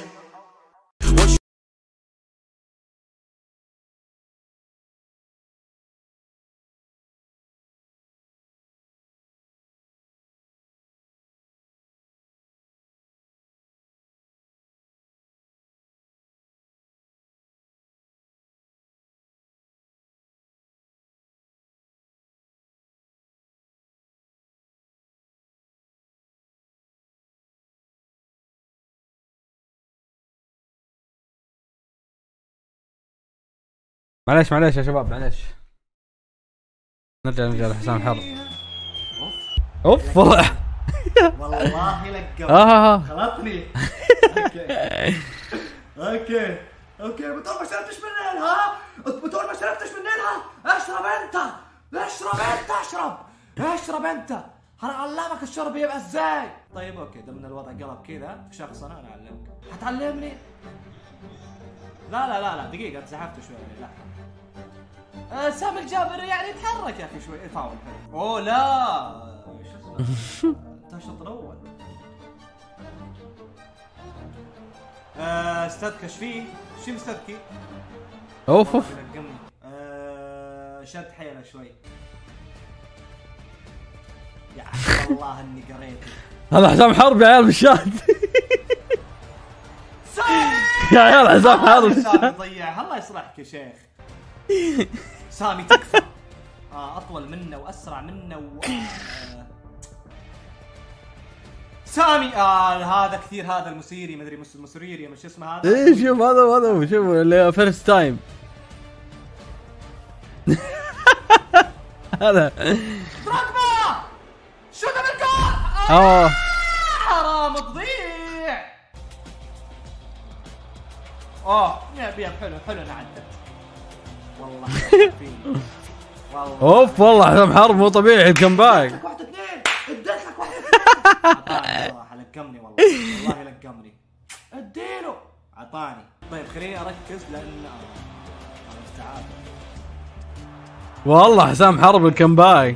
معليش يا شباب معليش. نرجع لحسام حرب. اوف والله لقب خلطني. اوكي بتقول ما شربتش منين ها؟ بتقول ما شربتش منين ها؟ اشرب انت هنعلمك الشرب يبقى ازاي. طيب اوكي دام الوضع قلب كذا شخص انا اعلمك. هتعلمني؟ لا دقيقة انسحبت شوي. لا سامي الجابري يعني يتحرك يا اخي شوي. فاول. اوه لا شو اسمه؟ انت الشوط الاول. استذكى ايش مستذكي؟ اوف شد حيله شوي. يا والله اني قريته. هذا حسام حرب يا عيال بالشات. يا عيال حسام حرب سامي ضيع. الله يصلحك يا شيخ. سامي تكفى. اطول منه واسرع منه سامي هذا كثير. هذا المسيري مدري مسيري مش اسمه هذا. ايه شوف هذا شوف اللي فيرست تايم. هذا دراجما شو ذا بالكار. حرام تضيع. يا حلو انا عدت والله. اوف والله حسام حرب مو طبيعي الكمباك. واحد اثنين اديت لك واحد اثنين. صراحه لقمني والله لقمني. اديله عطاني. طيب خليني اركز لان تعادل. والله حسام حرب الكمباك.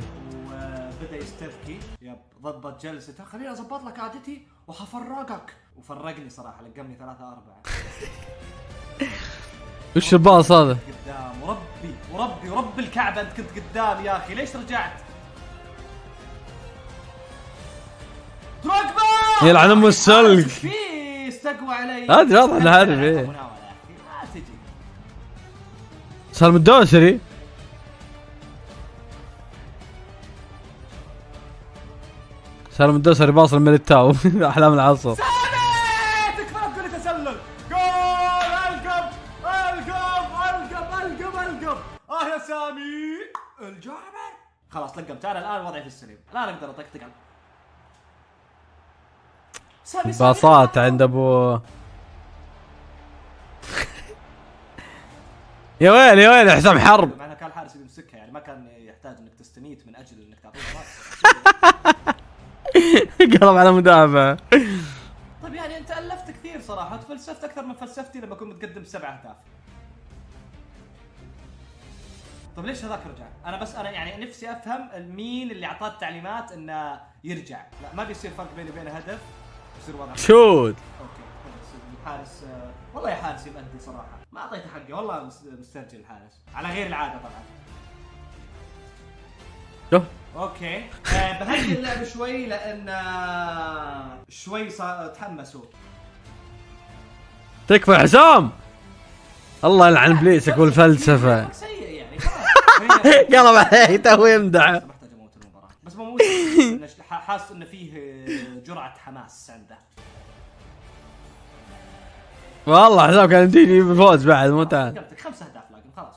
وبدا يستذكي. يب ضبط جلسته. خليني اضبط لك عادتي وحفرقك. وفرقني صراحه لقمني 3-4. وش الباص هذا؟ قدام ورب الكعبه انت كنت قدام يا اخي. ليش رجعت؟ دراجما يلعن ام السلق. استقوى علي. هذا واضح انه عارف ايه. ما تجي سالم الدوسري. سالم الدوسري باصل من التاو. احلام العصر. تكفى تقول لي تسلل. جول. القم. يا سامي الجابر. خلاص لقمت انا الان وضعي في السليم. لا اقدر اطقطق على سامي. باصات عند ابو. يا ويل يا حسام حرب. مع انه كان الحارس يمسكها يعني ما كان يحتاج انك تستميت من اجل انك تعطيه باص. قلب على مدافع. طيب يعني انت الفت كثير صراحه. تفلسفت اكثر من فلسفتي لما كنت متقدم ب7 اهداف. طيب ليش هذاك رجع؟ انا يعني نفسي افهم مين اللي اعطاه التعليمات انه يرجع. لا ما بيصير فرق بيني وبين هدف. يصير وضع شوت. اوكي الحارس والله يا حارس يمأدي صراحه. ما اعطيته حقه والله. مسترجل الحارس على غير العاده طبعا. اوكي بهدي اللعب شوي لان شوي تحمسوا. تكفى حسام. الله يلعن ابليسك والفلسفه. سيء يعني قلب عليه تو يمدح. محتاج اموت المباراه بس ما موت. حاسس انه فيه جرعه حماس عنده. والله حسام كان يجيني بالفوز بعد مو تعال. قلتك 5 اهداف لكن خلاص.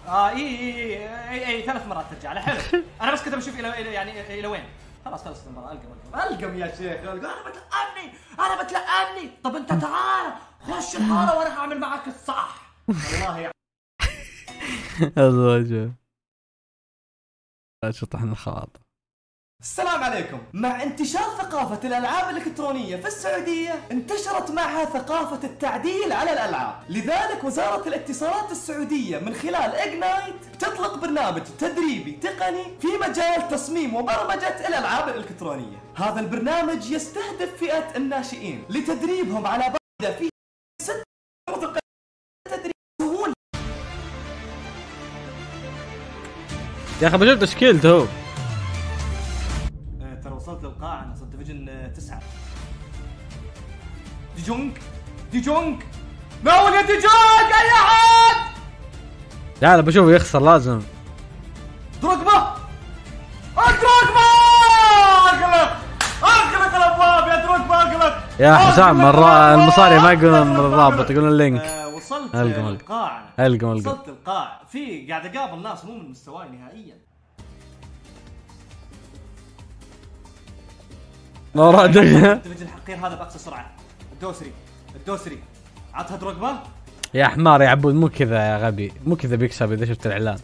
اي 3 مرات ترجع له. حلو. انا بس كنت بشوف الى وين. خلاص خلصت المباراه. القم يا شيخ. انا بتلقني. طب انت تعال خش الحاره وانا هعمل معك الصح. والله يا ازواج شطحنا الخواطر. السلام عليكم. مع انتشار ثقافة الألعاب الإلكترونية في السعودية، انتشرت معها ثقافة التعديل على الألعاب. لذلك وزارة الاتصالات السعودية من خلال إجنايت بتطلق برنامج تدريبي تقني في مجال تصميم وبرمجة الألعاب الإلكترونية. هذا البرنامج يستهدف فئة الناشئين لتدريبهم على بعد فيه 6 تدريب سهول. يا اخي بشوف تشكيلته. ترى وصلت للقاعة، انا صرت ديفيجن 9. دي جونج ناول يا دي جونج اي احد. لا بشوفه يخسر لازم. دروجبا اغلق الابواب يا دروجبا اغلق. يا حسام المصاري ما يقولون الرابط، يقولون اللينك. وصلت للقاعة. وصلت للقاعة، في قاعد اقابل ناس مو من مستواي نهائيا. الديفيجن الحقير هذا باقصى سرعة. الدوسري عطها دروجبا. يا حمار يا عبود، مو كذا يا غبي، مو كذا بيكسب اذا شفت الاعلان.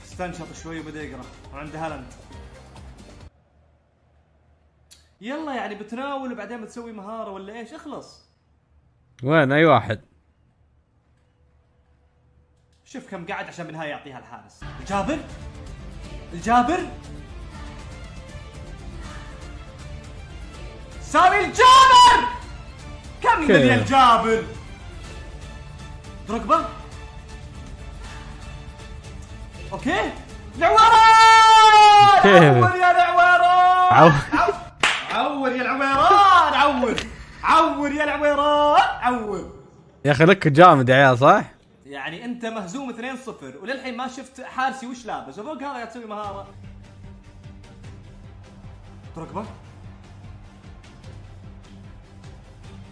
استنشط شوي وبدا يقرا وعنده هالاند. يلا يعني بتناول وبعدين بتسوي مهارة ولا ايش؟ اخلص. وين اي واحد؟ شوف كم قاعد عشان بالنهاية يعطيها الحارس. الجابر سامي الجابر. كم يا الجابر؟ دروجبا. اوكي العويران. عور يا العويران. عور يا العويران. عور يا العويران. عور يا اخي لك جامد يا عيال صح؟ يعني انت مهزوم 2-0 وللحين ما شفت حارسي وش لابس، وفوق هذا قاعد تسوي مهارة. دروجبا.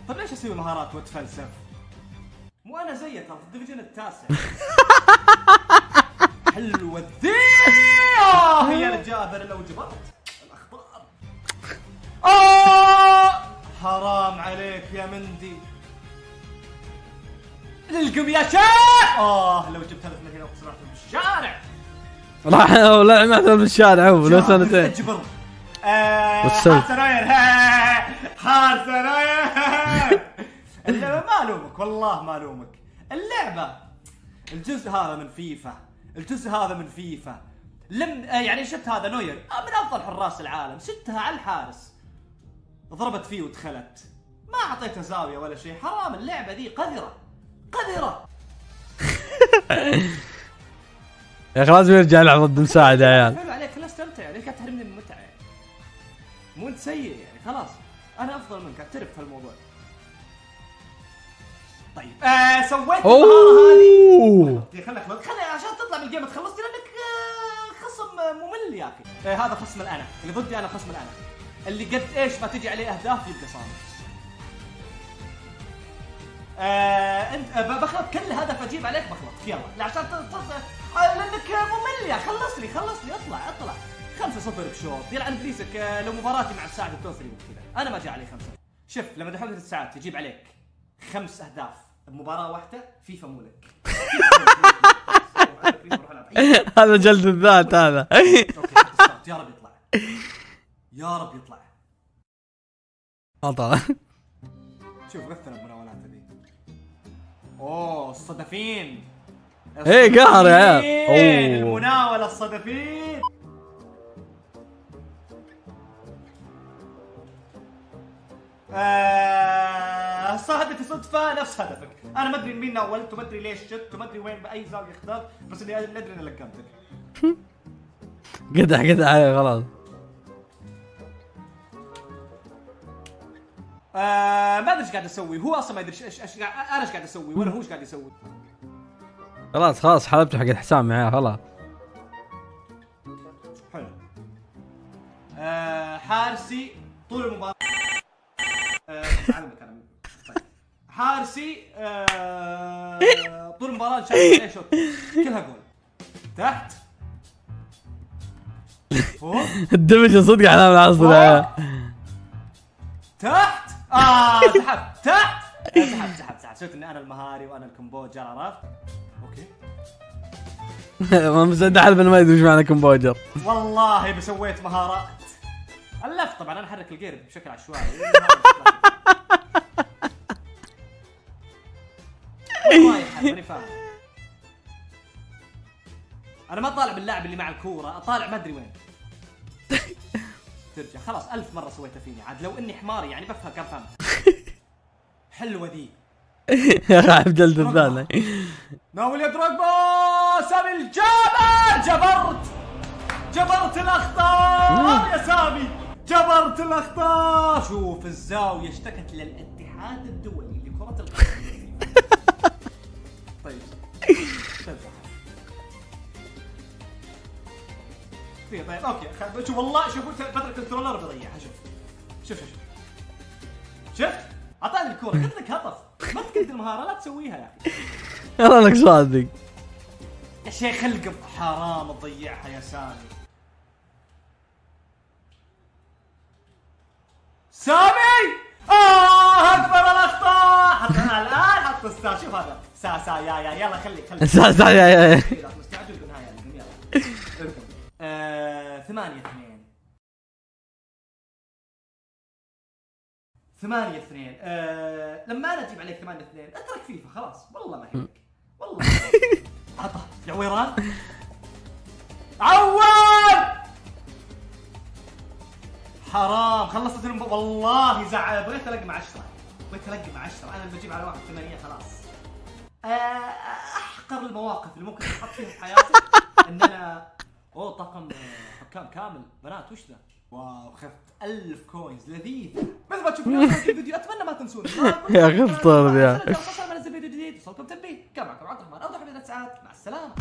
طيب ليش اسوي مهارات واتفلسف؟ مو انا زيك ترى في الديفيجن التاسع. حلوة ذي. هي الجابر لو جبرت الاخطاء. حرام عليك يا مندي. للقم يا شيخ. لو جبت هدف من هنا اقسم في الشارع. راح لا ما في الشارع لو سنتين. اجبر. حارسناير. اللعبة ما الومك والله ما الومك. اللعبة الجزء هذا من فيفا لم يعني شفت هذا نوير من افضل حراس العالم، شتها على الحارس ضربت فيه ودخلت، ما اعطيته زاوية ولا شيء. حرام اللعبة ذي قذرة. يا اخي لازم يرجع يلعب ضد مساعد يا عيال. حلو عليك، خلاص استمتع. ليش قاعد تحرمني من المتعة يعني؟ مو انت سيء يعني، خلاص انا افضل منك، اعترف في الموضوع. طيب سويت المهارة هذه. خلي عشان تطلع من الجيم تخلصت لانك خصم ممل يا اخي. هذا خصم الانا اللي ضدي، انا خصم الانا اللي قد ايش ما تجي عليه اهداف يبقى صامت. انت بخلط كل هدف اجيب عليك بخلطك يلا عشان لانك ممل يا. خلصني اطلع 5-0 بشوط يلعن بليسك. لو مباراتي مع الساعد الدوسري كذا انا ما جاء علي 5. شوف لما دحوم 3 ساعات يجيب عليك 5 اهداف بمباراه واحده، فيفا مو لك. هذا جلد الذات هذا. يا رب يطلع. طبعا شوف غثنا المناولات هذه. الصدفين. ايه قهر يا عيال. المناولة الصدفين. هدفي صدفة نفس هدفك. انا ما ادري مين ناولت وما ادري ليش شت وما ادري وين باي زاوية اخترت، بس اني ادري اني لقمتك. قدح عليه خلاص. ما ادري ايش قاعد اسوي، هو اصلا ما يدري انا ايش قاعد اسوي ولا هو ايش قاعد يسوي. خلاص حلبته حق الحسام معاه خلاص. حلو. حارسي طول المباراة. تعلمك انا. طيب. حارسي طول المباراة شايف عليه شوط كلها جول. تحت. فوق. الدمج صدق على العصر يا. تحت. سحبت تحت. سحبت سويت اني انا المهاري وانا الكمبوجر، عرفت؟ اوكي ما مزد حلف انه ما يدري ايش معنى كمبوجر. والله بسويت مهارات. اللف طبعا انا احرك الجير بشكل عشوائي. والله ماني فاهم. انا ما طالع باللاعب اللي مع الكوره، اطالع ما ادري وين. ترجع خلاص 1000 مره سويتها فيني عاد لو اني حماري يعني بفهم كم فهمت. حلوه ذي يا اخي عبد جلد الثاني. ناول يا دروجبا. سامي الجابر. جبرت الاخطاء يا سامي. جبرت الاخطاء. شوف الزاويه اشتكت للاتحاد الدولي لكره القدم. طيب طيب اوكي شوف والله شوفوا فتره الكنترولر بضيعها. شوف شفت اعطاني الكوره قلت لك هطف. ما تقدر المهاره لا تسويها يا اخي. يلا لك صادق يا شيخ القب حرام تضيعها يا سامي. اكبر الاخطاء. حتى انا الان حط السا. شوف هذا سا يا يلا خليك سا يا مستعد للنهايه. يلا 8-2. لما انا اجيب عليك 8-2 اترك فيفا خلاص والله ما يهمك والله. عطه يا عويران. عوال حرام خلصت والله زعل. بغيت القم 10. انا اللي بجيب على 1-8 خلاص. احقر المواقف اللي ممكن تحط فيها في حياتك ان انا طاقم حكام كامل بنات وش ذا. واو خفت 1000 كوينز لذيذ. مثل ما تشوفون الفيديو اتمنى ما تنسون يا اخي افطر يا ننزل فيديو جديد. وصلكم تنبيه. كان معكم عبد الرحمن اوضح من 3 ساعات. مع السلامه.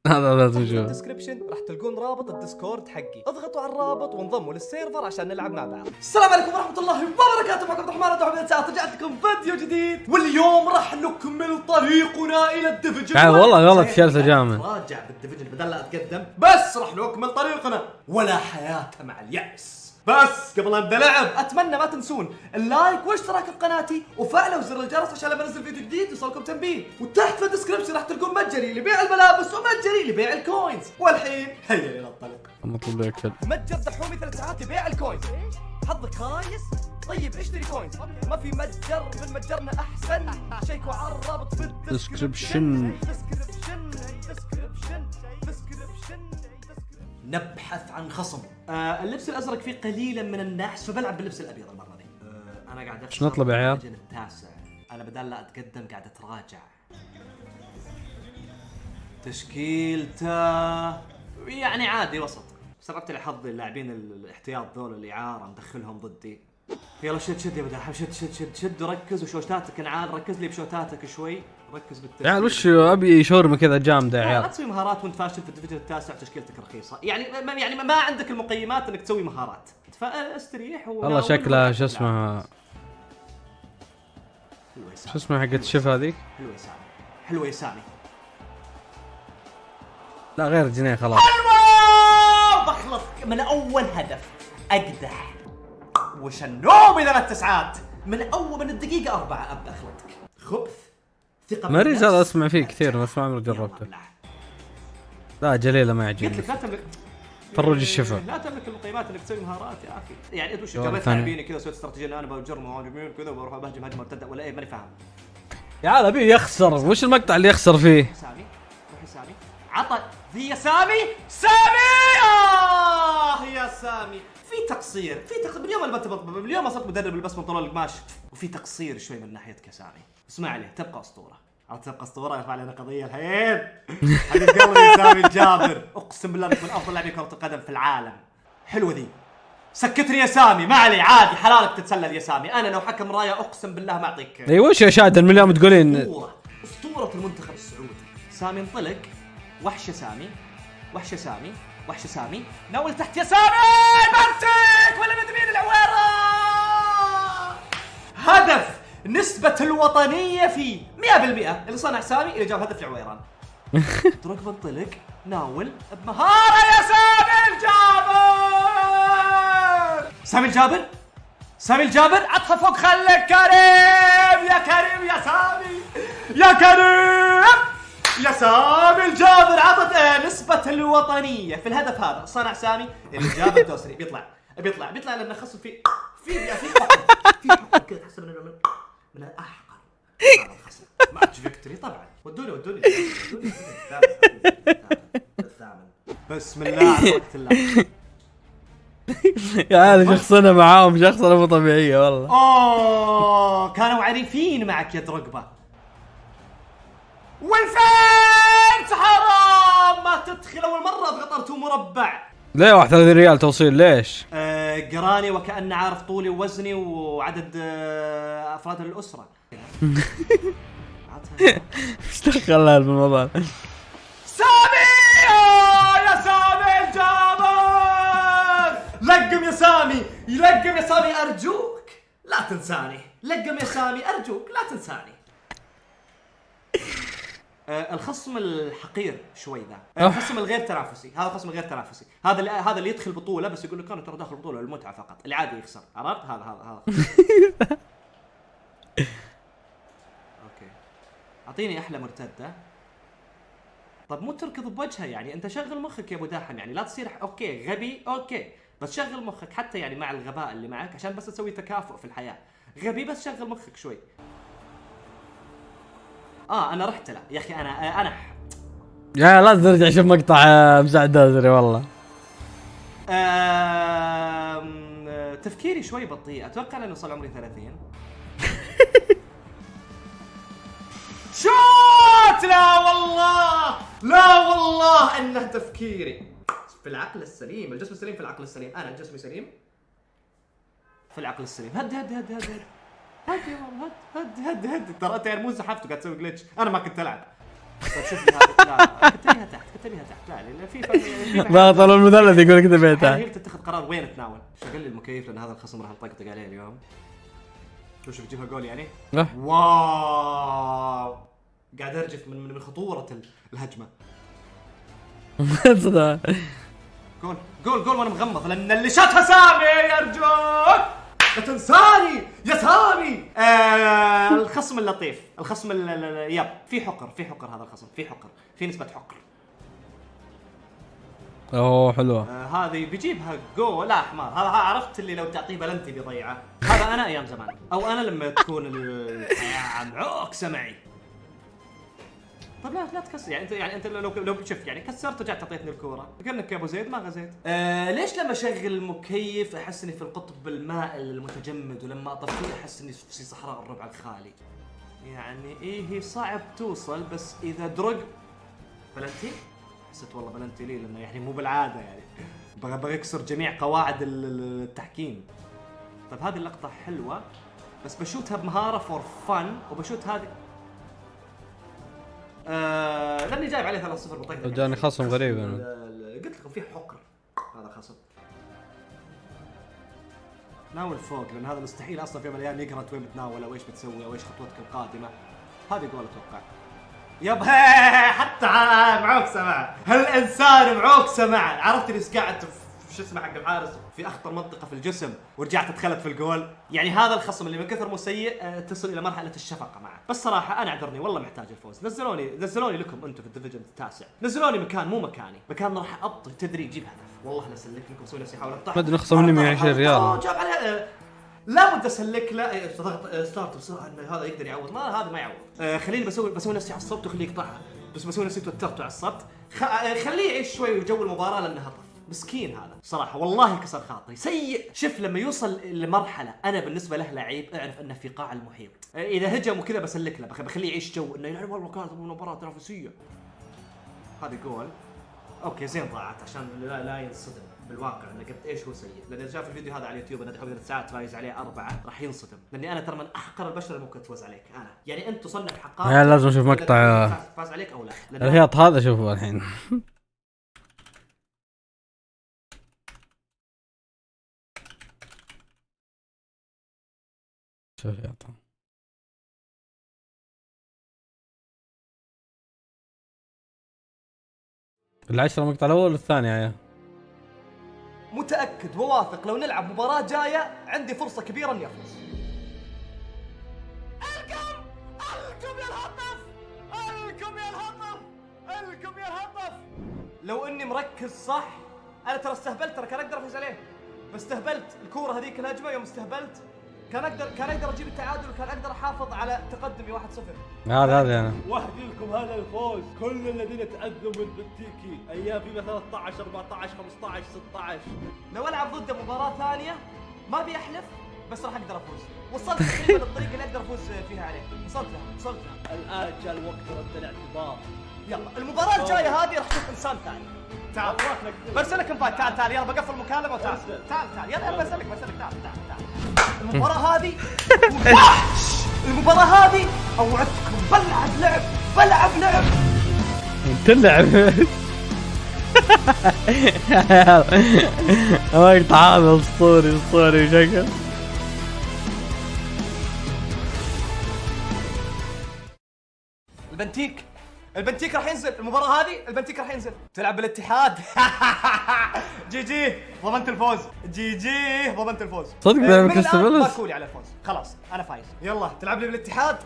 هذا في الديسكربشن راح تلقون رابط الديسكورد حقي. اضغطوا على الرابط وانضموا للسيرفر عشان نلعب مع بعض. السلام عليكم ورحمه الله وبركاته. معكم عبد الرحمن اوضح من 3 ساعات. رجعت لكم فيديو جديد واليوم راح نكمل طريقنا الى الديفيجن. والله غلط شالته جامد. راجع بالديفيجن بدل لا اتقدم بس راح نكمل طريقنا ولا حياه مع اليأس. بس قبل ابدا لعب اتمنى ما تنسون اللايك والاشتراك في قناتي وفعلوا زر الجرس عشان لما انزل فيديو جديد يوصلكم تنبيه. وتحت في الديسكربشن راح تلقون متجري لبيع الملابس ومتجري لبيع الكوينز. والحين هيا لننطلق. مطلوب يكتب متجر دحومي 3 ساعات يبيع الكوينز. حظك خايس؟ طيب اشتري كوينز. ما في متجر من متجرنا احسن. شيكوا على الرابط في الديسكربشن. نبحث عن خصم. اللبس الازرق فيه قليلا من النحس فبلعب باللبس الابيض المره دي. انا قاعد ايش نطلب يا عيال؟ التاسع. انا بدال لا اتقدم قاعد اتراجع. تشكيلته يعني عادي وسط. سربت لي حظ اللاعبين الاحتياط ذول الاعاره مدخلهم ضدي. يلا شد يا بداحم شد وركز وشوتاتك انعال. ركز لي بشوتاتك شوي. ركز بالتشكيل. يا عيال وش ابي شاورما كذا جامده يا عيال. لا تسوي مهارات وانت فاشل في الديفيجن التاسع وتشكيلتك رخيصه. يعني ما عندك المقيمات انك تسوي مهارات. فاستريح. والله شكلها شو اسمها شو اسمها حقت الشيف هذيك. حلوه يا سامي. لا غير جنيه خلاص. حلوه بخلص من اول هدف اقدح. وش النوم اذا 3 ساعات من الدقيقه 4 ابدا اخلطك. خبث ثقه. مريض هذا اسمع فيه كثير بس ما عمري جربته. لا جليله ما يعجبني. قلت لك لا تملك فروج الشفا. لا تملك المقيمات انك تسوي مهارات يا اخي. يعني وش جابت لاعبيني كذا سويت استراتيجيه انا بجر مهاجمين كذا وبروح بهجم هجمه مرتده ولا ايه ماني فاهم. يا عيال ابي يخسر. وش المقطع اللي يخسر فيه؟ سامي روح يا سامي. عطى في يا سامي. يا سامي في تقصير. باليوم ما صرت مدرب البس من طول القماش وفي تقصير شوي من ناحيتك يا سامي. اسمع عليه تبقى اسطوره. تبقى اسطوره يرفع لنا قضيه الحين. حبيب قلبي يا سامي الجابر. اقسم بالله انك من افضل لاعبين كره القدم في العالم. حلوه ذي. سكتني يا سامي ما علي عادي حلالك تتسلل يا سامي. انا لو حكم رايه اقسم بالله ما اعطيك. اي وش يا شادن من اليوم تقولين اسطوره المنتخب السعودي. سامي انطلق. وحش يا سامي. وحش يا سامي. وحش يا سامي. ناول تحت يا سامي. بنتك ولا مدرين العويره. هدف نسبة الوطنية فيه 100%. اللي صنع سامي اللي جاب هدف العويران. تروك بنطلق. ناول بمهارة يا سامي الجابر. سامي الجابر عطها فوق خلك كريم يا كريم يا سامي يا كريم يا سامي سامي الجابر عطت نسبة الوطنية في الهدف هذا. صنع سامي اللي جاب الدوسري بيطلع لأنه خصم في حقر كذا تحسب من الأحقر. ماتش فيكتوري طبعا. ودوني الثامن. بسم الله على وقت الله. يا عيال شخصنا معاهم شخصنا مو طبيعية والله. كانوا عارفين معك يا درقبة. والفين حرام ما تدخل أول مرة ضغطرتوا مربع. ليه 31 ريال توصيل ليش؟ قراني وكأنه عارف طولي ووزني وعدد أفراد الأسرة. ايش دخلها بالموضوع؟ سامي يا سامي الجابر، لقم يا سامي أرجوك لا تنساني. لقم يا سامي أرجوك لا تنساني. الخصم الحقير شوي ذا، الخصم الغير تنافسي. هذا خصم غير تنافسي. هذا اللي يدخل بطولة بس يقول لك انا ترى داخل بطولة للمتعة فقط، اللي عادي يخسر. عرفت؟ هذا اوكي اعطيني احلى مرتدة. طب مو تركض بوجهها يعني، انت شغل مخك يا ابو داحم يعني، لا تصير اوكي غبي اوكي بس شغل مخك حتى يعني مع الغباء اللي معك عشان بس تسوي تكافؤ في الحياة. غبي بس شغل مخك شوي. انا رحت له يا اخي. انا يا لازم ترجع شوف مقطع مساعد دازري والله. تفكيري شوي بطيء، اتوقع لانه صار عمري 30. شوت لا والله انه تفكيري في العقل السليم. الجسم السليم في العقل السليم. انا جسمي سليم في العقل السليم. هد ترى انت مو زحفت قاعد تسوي جلتش. انا ما كنت العب. شوف لي هذه. لا كنت ليها تحت. لا في باطل المثلث يقول كذا بيتها. هي تتخذ قرار وين تناول. شغل لي المكيف لان هذا الخصم راح نطقطق عليه اليوم. شوف بتجيبها جول يعني. واو قاعد ارجف من خطورة الهجمة. جول وانا مغمض لان اللي شاتها سامي. ارجوك لا تنساني يا سامي. الخصم اللطيف، الخصم يب في حقر هذا الخصم في نسبة حقر. اوه حلوة. هذه بيجيبها جول. لا حمار هذا عرفت اللي لو تعطيه بلنتي بيضيعه. هذا انا ايام زمان او انا لما تكون الحياة معوكسة معي. طب لا تكسر يعني انت لو شفت يعني كسرت رجعت اعطيتني الكوره كانك يا ابو زيد ما غزيت. ليش لما اشغل المكيف احس اني في القطب المائل المتجمد ولما اطفيه احس اني في صحراء الربع الخالي؟ يعني هي صعب توصل بس اذا درق بلنتي. حسيت والله بلنتي لي لانه يعني مو بالعاده يعني بغى اكسر جميع قواعد التحكيم. طب هذه اللقطه حلوه بس بشوتها بمهاره فور فن وبشوت هذه لاني جايب عليه 3-0 بطاقة. جاني خصم غريب انا. قلت لكم فيه حقر هذا خصم. ناول فوق لان هذا مستحيل اصلا في يوم من الايام يقرا وين بتناول او ايش بتسوي او ايش خطوتك القادمه. هذه جول اتوقع. يب حتى معوكسه معه هالانسان معوكسه معه. عرفت اللي قاعد شو اسمه حق الحارس في اخطر منطقه في الجسم ورجعت دخلت في الجول. يعني هذا الخصم اللي من كثر مو سيء تصل الى مرحله الشفقه معه. بس صراحه انا اعذرني والله محتاج الفوز. نزلوني لكم انتم في الديفيجن التاسع. نزلوني مكان مو مكاني، مكان راح ابطل تدري يجيب هدف. والله لا اسلك لكم اسوي نفسي احاول اقطع. ما ادري نخصم مني 120 ريال. جاب عليه لابد اسلك له ضغط ستارت بسرعه انه هذا يقدر يعوض. ما هذا ما يعوض. خليني بسوي نفسي عصبت وخليه يقطعها. بس بسوي نفسي توترت وعصبت. خليه يعيش شوي جو المباراه لانه هطف. مسكين هذا صراحه والله كسر خاطري سيء. شوف لما يوصل لمرحله انا بالنسبه له لعيب اعرف انه في قاع المحيط. اذا هجم وكذا بسلك له بخليه يعيش جو انه يعني والله كانت مباراه تنافسيه. هذه جول اوكي زين ضاعت عشان لا ينصدم بالواقع انه قد ايش هو سيء. لان اذا شاف الفيديو هذا على اليوتيوب انا دحين 3 ساعات فايز عليه 4 راح ينصدم. لاني انا ترى من احقر البشر اللي ممكن تفوز عليك. انا يعني انت تصنف حقائق. يعني لازم اشوف مقطع فاز عليك او لا. الهياط هذا شوفه الحين. شوف يا طه العشرة مقطع الأول والثاني يا متأكد وواثق لو نلعب مباراة جاية عندي فرصة كبيرة إني أفوز. القم يا الهطف. لكم يا الهطف. لو اني مركز صح انا ترى استهبلت، ترى كان اقدر افوز عليه بس استهبلت. الكوره هذيك الهجمه يوم استهبلت كان اقدر اجيب التعادل وكان اقدر احافظ على تقدمي 1-0. هذا انا واحد لكم هذا الفوز. كل الذين تأذوا من بنتيكي ايام فيفا 13 14 15 16. لو العب ضده مباراه ثانيه ما ابي احلف بس راح اقدر افوز. وصلت تقريبا الطريقه اللي اقدر افوز فيها عليه، وصلت لها. الان جاء الوقت رد الاعتبار. يلا المباراه الجايه هذه راح تشوف انسان ثاني. تعال برسلك انفايت. تعال يلا بقفل المكالمه وتعال. تعال يلا برسلك تعال. المباراه هذه وحش. المباراه هذه اوعدكم بلعب لعب. تلعب مقطع هذا اسطوري شكل. البنتيك راح ينزل المباراة هذه. البنتيك راح ينزل تلعب بالاتحاد. جي ضمنت الفوز. ضمنت الفوز. صدق من الآن باركولي على الفوز. خلاص انا فايز. يلا تلعب لي بالاتحاد.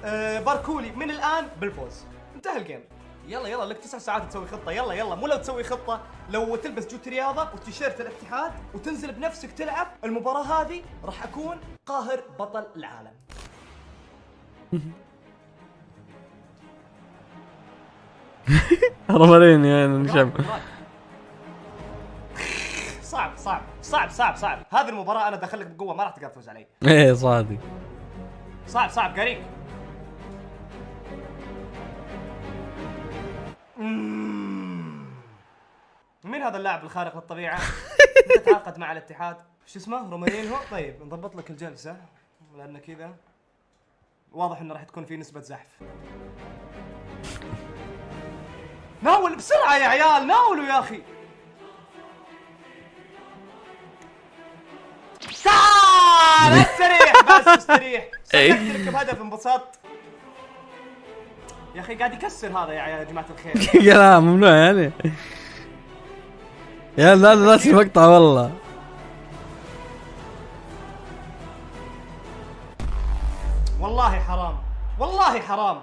باركولي من الان بالفوز. انتهى الجيم. يلا لك 9 ساعات تسوي خطة. يلا مو لو تسوي خطة، لو تلبس جوت رياضة وتيشيرت الاتحاد وتنزل بنفسك تلعب المباراة هذه راح اكون قاهر بطل العالم. رمرين يعني نشم. صعب. هذه المباراة انا داخلك بقوة ما راح تقدر تفوز علي. ايه صادق. صعب قريك. مين هذا اللاعب الخارق للطبيعة؟ تتعاقد مع الاتحاد. شو اسمه؟ رومارينهو. طيب نضبط لك الجلسة لأن كذا واضح انه راح تكون في نسبة زحف. ناول بسرعة يا عيال، ناولوا يا أخي. تعال استريح بس استريح. سجلت لك بهدف انبسطت. يا أخي قاعد يكسر هذا يا عيال يا جماعة الخير. كلام ممنوع يعني. يا لا في مقطع والله. والله حرام.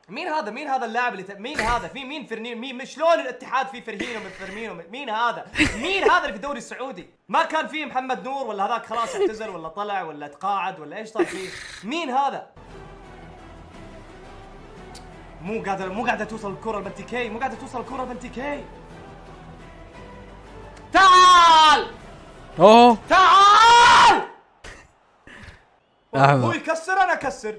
مين هذا اللاعب اللي مين هذا؟ في مين فرنين؟ مين شلون الاتحاد في فرمينو؟ مين هذا اللي في الدوري السعودي؟ ما كان فيه محمد نور ولا هذاك خلاص اعتزل ولا طلع ولا تقاعد ولا ايش صار فيه؟ مين هذا؟ مو قاعده توصل الكرة البنتيكي. تعال هو يكسر انا اكسر.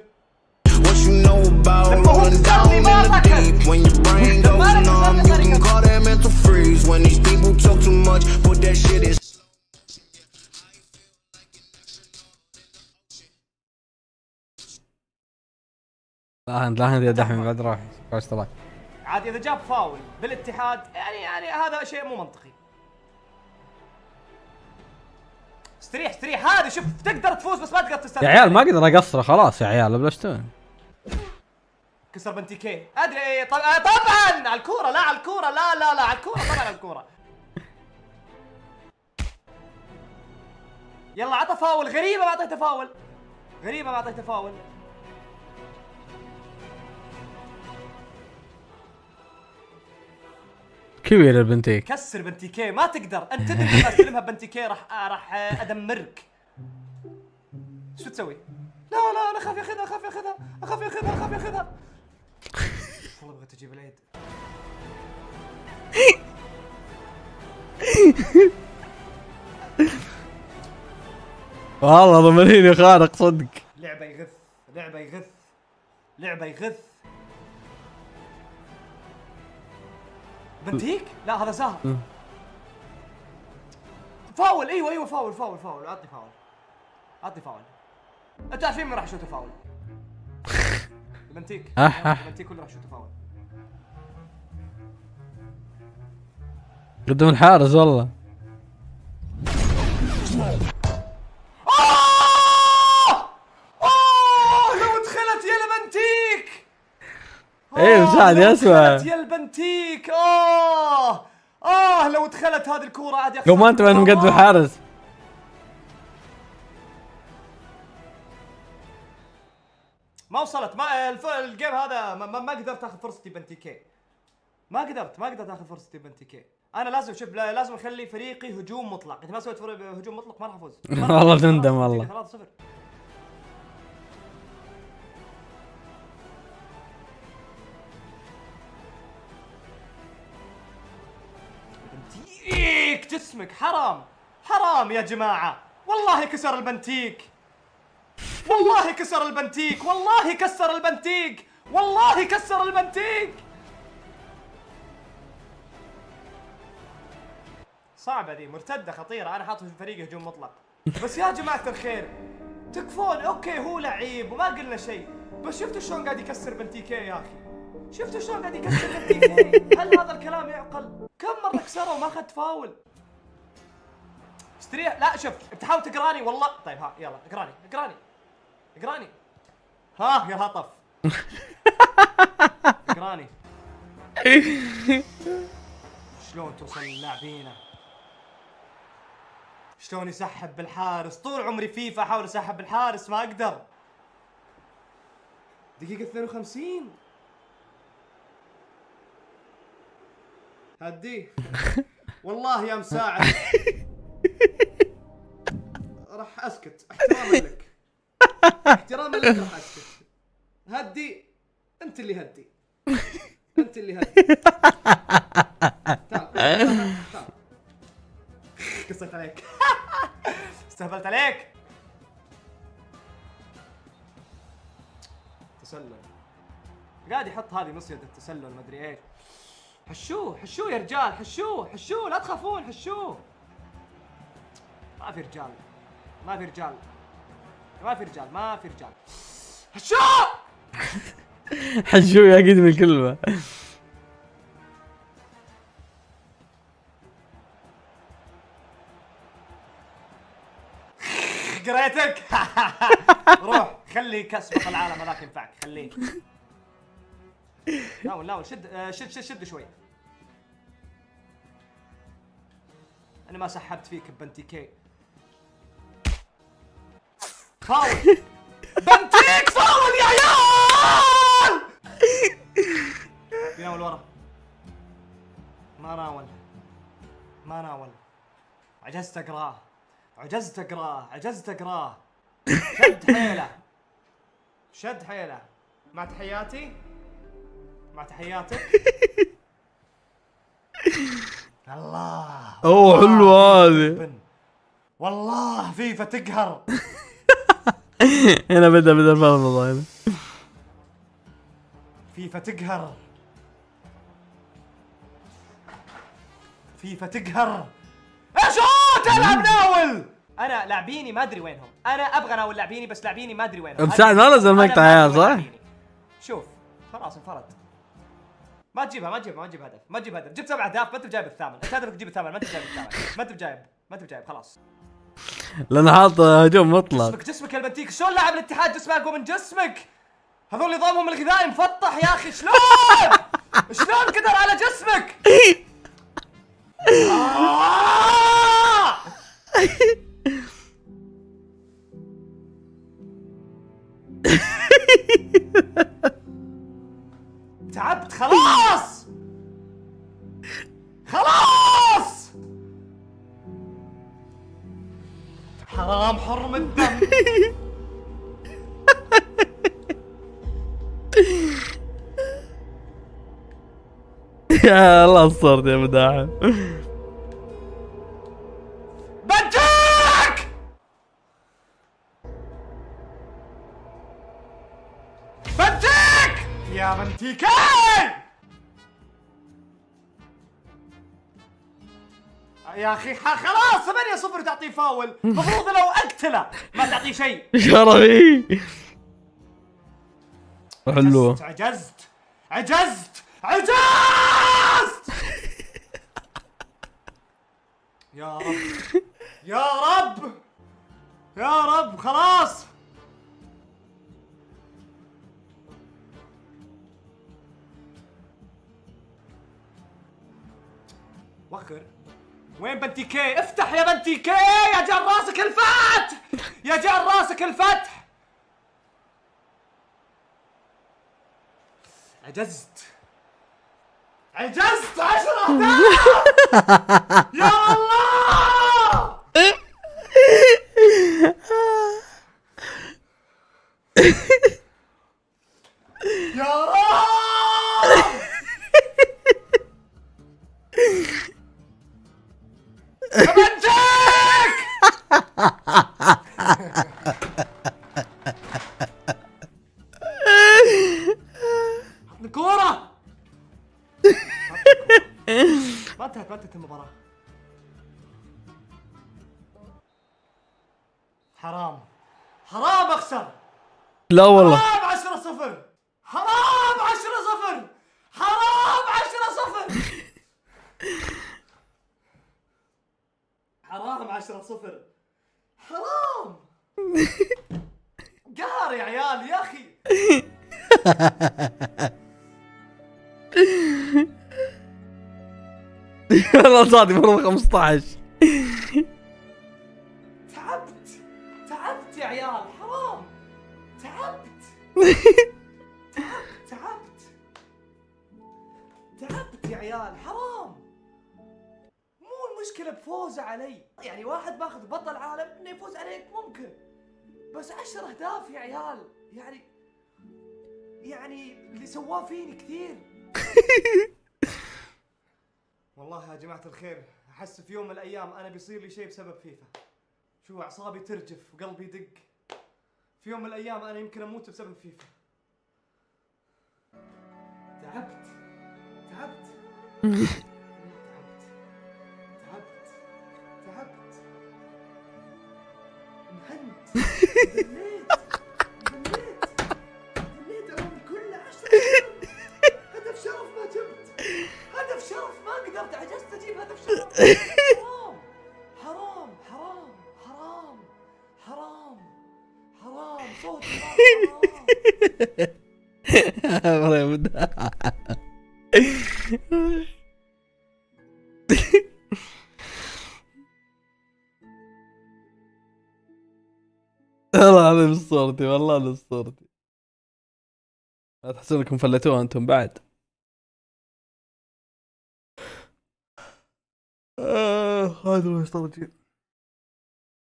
What you know about rolling down in the deep? When your brain goes numb, you can call that mental freeze. When these people talk too much, put that shit in. لا يا دحين بعد راح اشتراك. عاد اذا جاب فاول بالاتحاد يعني هذا شيء مو منطقي. استريح هذا شوف تقدر تفوز بس ما تقدر تستمر. يا عيال ما اقدر اقصره خلاص يا عيال بلشتون. كسر بنتيكي ادري طبعا على الكوره. لا على الكوره لا على الكوره طبعا على الكوره. يلا عطى فاول. غريبه ما اعطيته فاول. كبير البنتيك. كسر بنتيكي ما تقدر انت تقدر استلمها بنتيكي راح ادمرك. شو تسوي؟ لا انا اخاف ياخذها. والله بغيت اجيب العيد. والله ضمنيني خارق صدق. لعبه يغث. بنتيك؟ لا هذا زاهر. فاول. ايوه فاول. عطني فاول. انتوا عارفين مين راح يشوت فاول؟ البنتيك. البنتيك كله راح يشوت فاول. قدام الحارس والله. لو دخلت يا البنتيك. ايه مساعد يسوى. يا البنتيك. لو دخلت هذه الكورة عاد يا اخي. لو ما انتبه انه مقدم الحارس. ما وصلت. ما الجيم هذا ما قدرت اخذ فرصتي بنتيكي. ما قدرت اخذ فرصتي بنتيكي. انا لازم شوف لازم اخلي فريقي هجوم مطلق. اذا ما سويت هجوم مطلق ما راح افوز. والله تندم والله. 3-0. بنتيك جسمك حرام يا جماعة. والله كسر البنتيك. والله كسر البنتيك. والله كسر البنتيك. والله كسر البنتيك. صعبة ذي، مرتدة خطيرة. أنا حاطه في فريق هجوم مطلق. بس يا جماعة الخير تكفون. أوكي هو لعيب وما قلنا شيء، بس شفتوا شلون قاعد يكسر بنتيكي يا أخي؟ شفتوا شلون قاعد يكسر بنتيكي؟ هل هذا الكلام يعقل؟ كم مرة كسره وما أخذت فاول؟ استريح. لا شوف بتحاول تقراني والله. طيب ها يلا اقراني. ها يا هطف. اقراني. شلون توصل للاعبينه؟ شلون يسحب بالحارس؟ طول عمري فيفا احاول اسحب بالحارس ما اقدر. دقيقة 52. هديه. والله يا مساعد. راح اسكت احتراما لك. احتراما لك راح اسكت. هدي. انت اللي هدي. تعال. قصيت عليك. استهبلت عليك. تسلل. قاعد يحط هذه نص يد التسلل ما ادري ايش. حشوه يا رجال. حشوه لا تخافون. حشوه. ما في رجال. حشوه يا اكيد بالكلمة. قريتك. روح خلي كاس بطل العالم هذاك ينفعك. خليه. ناول شد شوي. انا ما سحبت فيك بنتيكي. فاول. بنتيك فاول يا عيال. يناول ورا. ما ناول. عجزت اقراه. شد حيله. مع تحياتك. الله. اوه حلوه هذه. والله فيفا تقهر. هنا بدأ الفضفضة هنا. فيفا تقهر. ايش تلعب ناول؟ انا لاعبيني ما ادري وينهم. انا ابغى اناول لاعبيني بس لاعبيني ما ادري وينهم. مساعد ما نزل مقطع يا صح؟ شوف خلاص انفرد. ما تجيب هدف. جبت 7 اهداف ما انت جايب الثامن. انت هدفك تجيب الثامن ما انت جايب الثامن. ما انت جايب خلاص. لأن حاط هجوم مطلق. جسمك يا البنتيك. شلون لاعب الاتحاد جسمه اقوى من جسمك؟ هذول نظامهم الغذائي مفطح يا اخي. شلون قدر على جسمك؟ تعبت خلاص. حرام حرم الدم. يا الله صرت يا مداحم. بنتيك يا بنتيكي. يا اخي خلاص 8-0 تعطيه فاول. المفروض لو اقتله ما تعطيه شيء. شرفي. حلوه. عجزت. يا رب خلاص. وخر. وين بنتيكي؟ افتح يا بنتيكي. يا جار راسك الفتح. عجزت 10 أهداف يا الله يا رب أمجيك عطني كورة ما انتهت المباراة. حرام اخسر. لا والله حرام 10-0 حرام 10-0 حرام 10-0 حرام قهر يا عيال يا اخي. والله صادق والله 15. تعبت يا عيال حرام. تعبت يا عيال حرام. مو المشكلة بفوزه علي، يعني واحد باخذ بطل عالم انه يفوز عليك ممكن، بس 10 أهداف يا عيال، يعني اللي سواه فيني كثير. والله يا جماعة الخير احس في يوم من الايام انا بيصير لي شيء بسبب فيفا. شو اعصابي ترجف وقلبي يدق. في يوم من الايام انا يمكن اموت بسبب فيفا. تعبت انهنت ذليت امام الكل. 10 هدف شرف ما جبت، هدف شرف ما قدرت، عجزت اجيب هدف شرف. حرام صوتي والله هذه اسطورتي، والله هذه اسطورتي. لا تحسون انكم فلتوها انتم بعد. هذا اسطورتي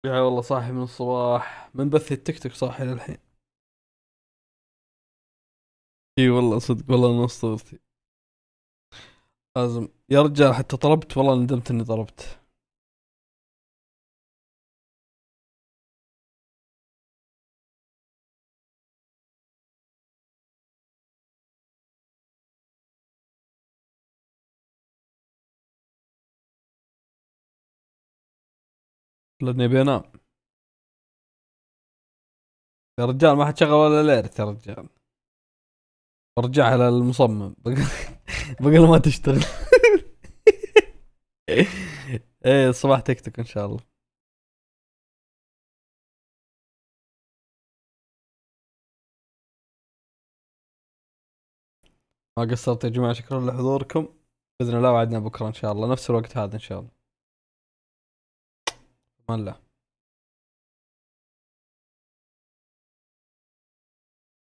يا والله. صاحي من الصباح من بث التيك توك، صاحي للحين. اي والله صدق والله انا اسطورتي. لازم يا رجال، حتى طلبت والله ندمت اني طلبت. لاني بينام يا رجال. ما حد شغل ولا ليرت يا رجال. برجعها للمصمم بقول ما تشتغل. ايه الصباح تيك توك ان شاء الله. ما قصرت يا جماعة، شكرا لحضوركم. بإذن الله وعدنا بكرة إن شاء الله نفس الوقت هذا إن شاء الله. أمان الله.